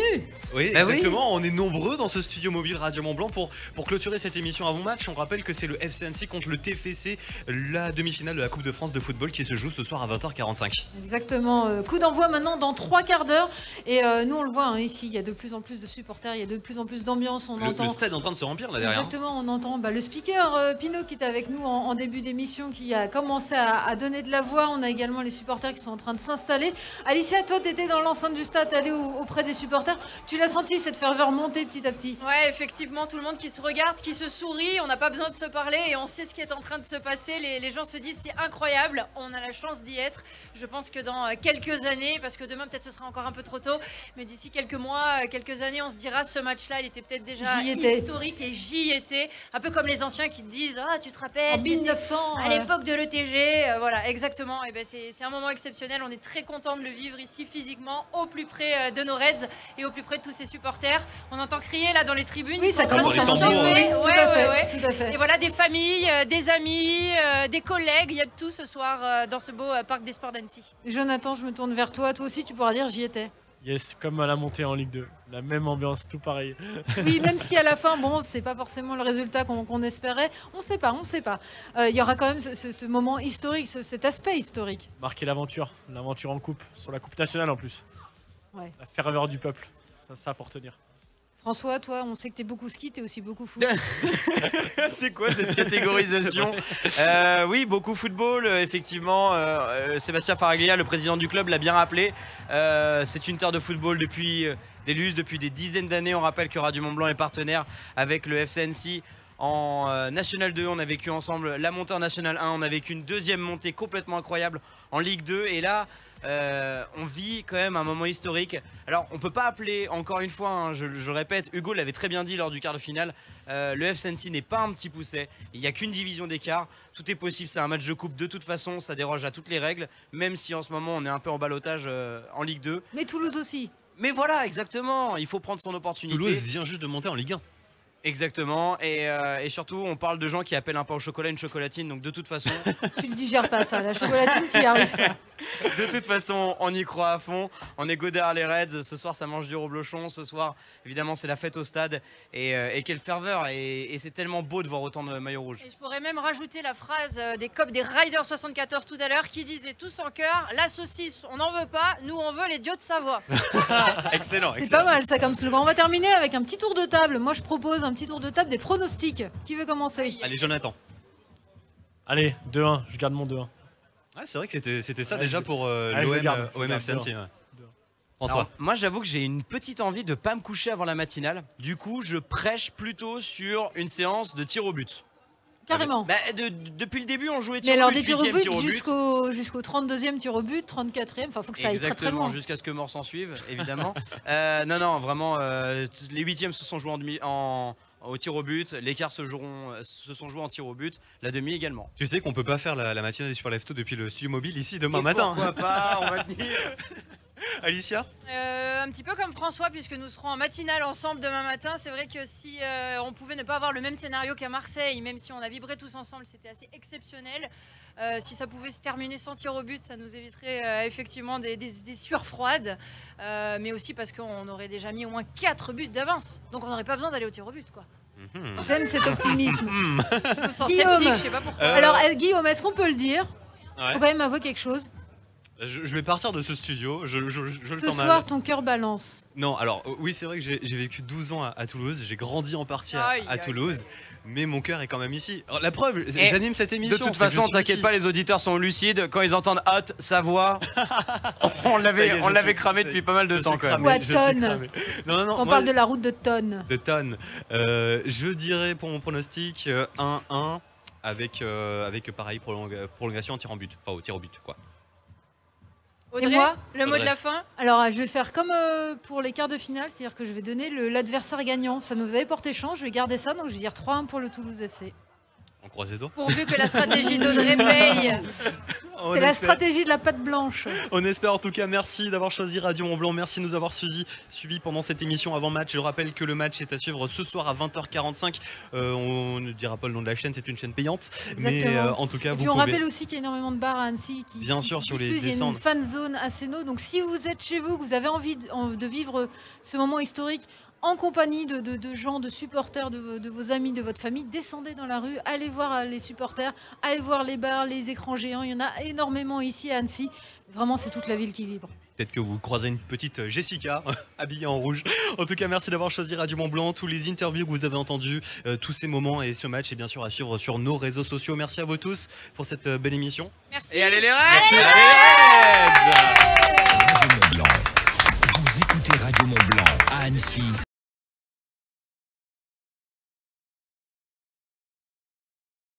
[SPEAKER 2] Oui, exactement, on est nombreux dans ce studio mobile Radio Mont-Blanc pour clôturer cette émission avant-match. On rappelle que c'est le FC Annecy contre le TFC, la demi-finale de la Coupe de France de football qui se joue ce soir à 20h45.
[SPEAKER 3] Exactement, coup d'envoi maintenant dans 3 quarts d'heure et nous on le voit ici, il y a de plus en plus de supporters, il y a de plus en plus d'ambiance,
[SPEAKER 2] Le stade est en train de se remplir là derrière.
[SPEAKER 3] Exactement, on entend le speaker Pinot qui était avec nous en début d'émission qui a commencé à donner de la voix, on a également les supporters qui sont en train de s'installer. Alicia, toi tu étais dans l'enceinte du stade, allée auprès des supporters, tu l'as senti cette ferveur monter petit à petit?
[SPEAKER 7] Ouais, effectivement, tout le monde qui se regarde, qui se sourit, on n'a pas besoin de se parler et on sait ce qui est en train de se passer, les gens se disent c'est incroyable, on a la chance d'y être. Je pense que dans quelques années, parce que demain peut-être ce sera encore un peu trop tôt, mais d'ici quelques mois, quelques années, on se dira ce match-là, il était peut-être déjà historique et j'y étais. Un peu comme les anciens qui te disent ah tu te rappelles
[SPEAKER 3] en 1900
[SPEAKER 7] à l'époque de l'ETG, voilà exactement. Et ben c'est un moment exceptionnel. On est très content de le vivre ici physiquement, au plus près de nos Reds et au plus près de tous ces supporters. On entend crier là dans les tribunes.
[SPEAKER 3] Oui, ça commence à chauffer. Tout à fait.
[SPEAKER 7] Et voilà des familles, des amis, des collègues. Il y a de tout ce soir dans ce beau parc des sports d'Annecy.
[SPEAKER 3] Jonathan, je me tourne vers toi. Toi aussi, tu pourras dire j'y étais.
[SPEAKER 11] Yes, comme à la montée en Ligue 2. La même ambiance, tout pareil.
[SPEAKER 3] Oui, même si à la fin, bon, c'est pas forcément le résultat qu'on espérait. On sait pas. Il y aura quand même ce moment historique, cet aspect historique.
[SPEAKER 11] Marquer l'aventure en coupe, sur la coupe nationale en plus.
[SPEAKER 3] Ouais.
[SPEAKER 11] La ferveur du peuple, ça faut retenir.
[SPEAKER 3] François, toi, on sait que t'es beaucoup ski, t'es aussi beaucoup foot.
[SPEAKER 22] C'est quoi cette catégorisation? Oui, beaucoup football, effectivement. Sébastien Faraglia, le président du club, l'a bien rappelé. C'est une terre de football depuis des lustres, depuis des dizaines d'années. On rappelle que Radio Mont-Blanc est partenaire avec le FC Annecy. En National 2, on a vécu ensemble la montée en National 1. On a vécu une deuxième montée complètement incroyable en Ligue 2. Et là, on vit quand même un moment historique. Alors on peut pas appeler, encore une fois, hein, je répète, Hugo l'avait très bien dit lors du quart de finale, le FC Annecy n'est pas un petit pousset, il n'y a qu'une division d'écart, tout est possible, c'est un match de coupe de toute façon, ça déroge à toutes les règles, même si en ce moment on est un peu en ballottage en Ligue 2.
[SPEAKER 3] Mais Toulouse aussi.
[SPEAKER 22] Mais voilà, exactement, il faut prendre son opportunité.
[SPEAKER 2] Toulouse vient juste de monter en Ligue 1.
[SPEAKER 22] Exactement, et surtout on parle de gens qui appellent un pain au chocolat une chocolatine, donc de toute façon...
[SPEAKER 3] Tu le digères pas ça, la chocolatine tu y arrives pas.
[SPEAKER 22] De toute façon, on y croit à fond, on est go derrière les Reds, ce soir ça mange du reblochon, ce soir évidemment c'est la fête au stade, et quelle ferveur, et c'est tellement beau de voir autant de maillots rouges.
[SPEAKER 7] Et je pourrais même rajouter la phrase des Riders 74 tout à l'heure qui disait tous en chœur, la saucisse on n'en veut pas, nous on veut les dieux de Savoie.
[SPEAKER 22] Excellent.
[SPEAKER 3] C'est pas mal ça comme slogan. On va terminer avec un petit tour de table. Moi je propose un petit tour de table des pronostics. Qui veut commencer?
[SPEAKER 2] Allez Jonathan.
[SPEAKER 11] Allez, 2-1, je garde mon 2-1.
[SPEAKER 2] Ah, c'est vrai que c'était ça déjà pour l'OM FC Annecy. François.
[SPEAKER 22] Alors, moi j'avoue que j'ai une petite envie de pas me coucher avant la matinale. Du coup je prêche plutôt sur une séance de tir au but.
[SPEAKER 3] Carrément.
[SPEAKER 22] Depuis le début on jouait
[SPEAKER 3] tir au but. Mais alors des tirs au but jusqu'au 32e tir au but, 34e, enfin faut que ça aille très très loin.
[SPEAKER 22] Exactement, jusqu'à ce que mort s'en suive, évidemment. Non, vraiment, les 8e se sont joués au tir au but, les quarts se sont joués en tir au but, la demi également.
[SPEAKER 2] Tu sais qu'on peut pas faire la matinale des Super Lefto depuis le studio mobile ici demain
[SPEAKER 22] Et
[SPEAKER 2] matin.
[SPEAKER 22] Pourquoi pas, on va tenir.
[SPEAKER 2] Alicia?
[SPEAKER 7] Un petit peu comme François, puisque nous serons en matinale ensemble demain matin. C'est vrai que si on pouvait ne pas avoir le même scénario qu'à Marseille, même si on a vibré tous ensemble, c'était assez exceptionnel. Si ça pouvait se terminer sans tir au but, ça nous éviterait effectivement des sueurs froides, mais aussi parce qu'on aurait déjà mis au moins 4 buts d'avance. Donc on n'aurait pas besoin d'aller au tir au but, quoi.
[SPEAKER 3] J'aime cet optimisme.
[SPEAKER 7] Je me sens sceptique, je sais pas pourquoi.
[SPEAKER 3] Alors Guillaume, est-ce qu'on peut le dire?
[SPEAKER 2] Ouais.
[SPEAKER 3] Faut quand même avouer quelque chose.
[SPEAKER 2] Je vais partir de ce studio, je le
[SPEAKER 3] Ce
[SPEAKER 2] sens
[SPEAKER 3] soir,
[SPEAKER 2] mal.
[SPEAKER 3] ton cœur balance.
[SPEAKER 2] Non, alors oui, c'est vrai que j'ai vécu 12 ans à Toulouse, j'ai grandi en partie à Toulouse, mais mon cœur est quand même ici. Alors, la preuve, j'anime cette émission.
[SPEAKER 22] De toute façon, t'inquiète pas, les auditeurs sont lucides. Quand ils entendent Hâte, Savoie, on l'avait cramé depuis pas mal de temps quand même.
[SPEAKER 3] Ou à Tonne.
[SPEAKER 2] Non,
[SPEAKER 3] on parle de la route de Tonne.
[SPEAKER 2] De Tonne. Je dirais pour mon pronostic 1-1 avec pareil prolongation en tir en but, enfin au tir au but quoi.
[SPEAKER 7] Audrey,
[SPEAKER 3] et moi,
[SPEAKER 7] le mot de la fin?
[SPEAKER 3] Alors, je vais faire comme pour les quarts de finale, c'est-à-dire que je vais donner l'adversaire gagnant. Ça nous avait porté chance, je vais garder ça, donc je vais dire 3-1 pour le Toulouse FC.
[SPEAKER 2] On croise les doigts.
[SPEAKER 3] Pourvu que la stratégie d'Audrey paye.
[SPEAKER 2] On
[SPEAKER 3] C'est la
[SPEAKER 2] espère.
[SPEAKER 3] stratégie de la pâte blanche.
[SPEAKER 2] On espère en tout cas, merci d'avoir choisi Radio Mont Blanc, merci de nous avoir suivis pendant cette émission avant match. Je rappelle que le match est à suivre ce soir à 20h45. On ne dira pas le nom de la chaîne, c'est une chaîne payante.
[SPEAKER 3] Exactement.
[SPEAKER 2] Mais en tout cas,
[SPEAKER 3] Et puis on rappelle aussi qu'il y a énormément de bars à Annecy qui
[SPEAKER 2] Bien sûr, sur les
[SPEAKER 3] diffusent. Il y a une
[SPEAKER 2] descentes.
[SPEAKER 3] fan zone à Sénaux. Donc si vous êtes chez vous, que vous avez envie de vivre ce moment historique en compagnie de gens, de supporters, de vos amis, de votre famille, descendez dans la rue, allez voir les supporters, allez voir les bars, les écrans géants. Il y en a énormément ici à Annecy. Vraiment, c'est toute la ville qui vibre.
[SPEAKER 2] Peut-être que vous croisez une petite Jessica habillée en rouge. En tout cas, merci d'avoir choisi Radio Mont Blanc, tous les interviews que vous avez entendus, tous ces moments et ce match est bien sûr à suivre sur nos réseaux sociaux. Merci à vous tous pour cette belle émission.
[SPEAKER 4] Merci.
[SPEAKER 22] Et allez les Reds!
[SPEAKER 2] Merci.
[SPEAKER 22] Allez les Reds!
[SPEAKER 8] Radio Mont Blanc. Vous écoutez Radio Mont Blanc à Annecy.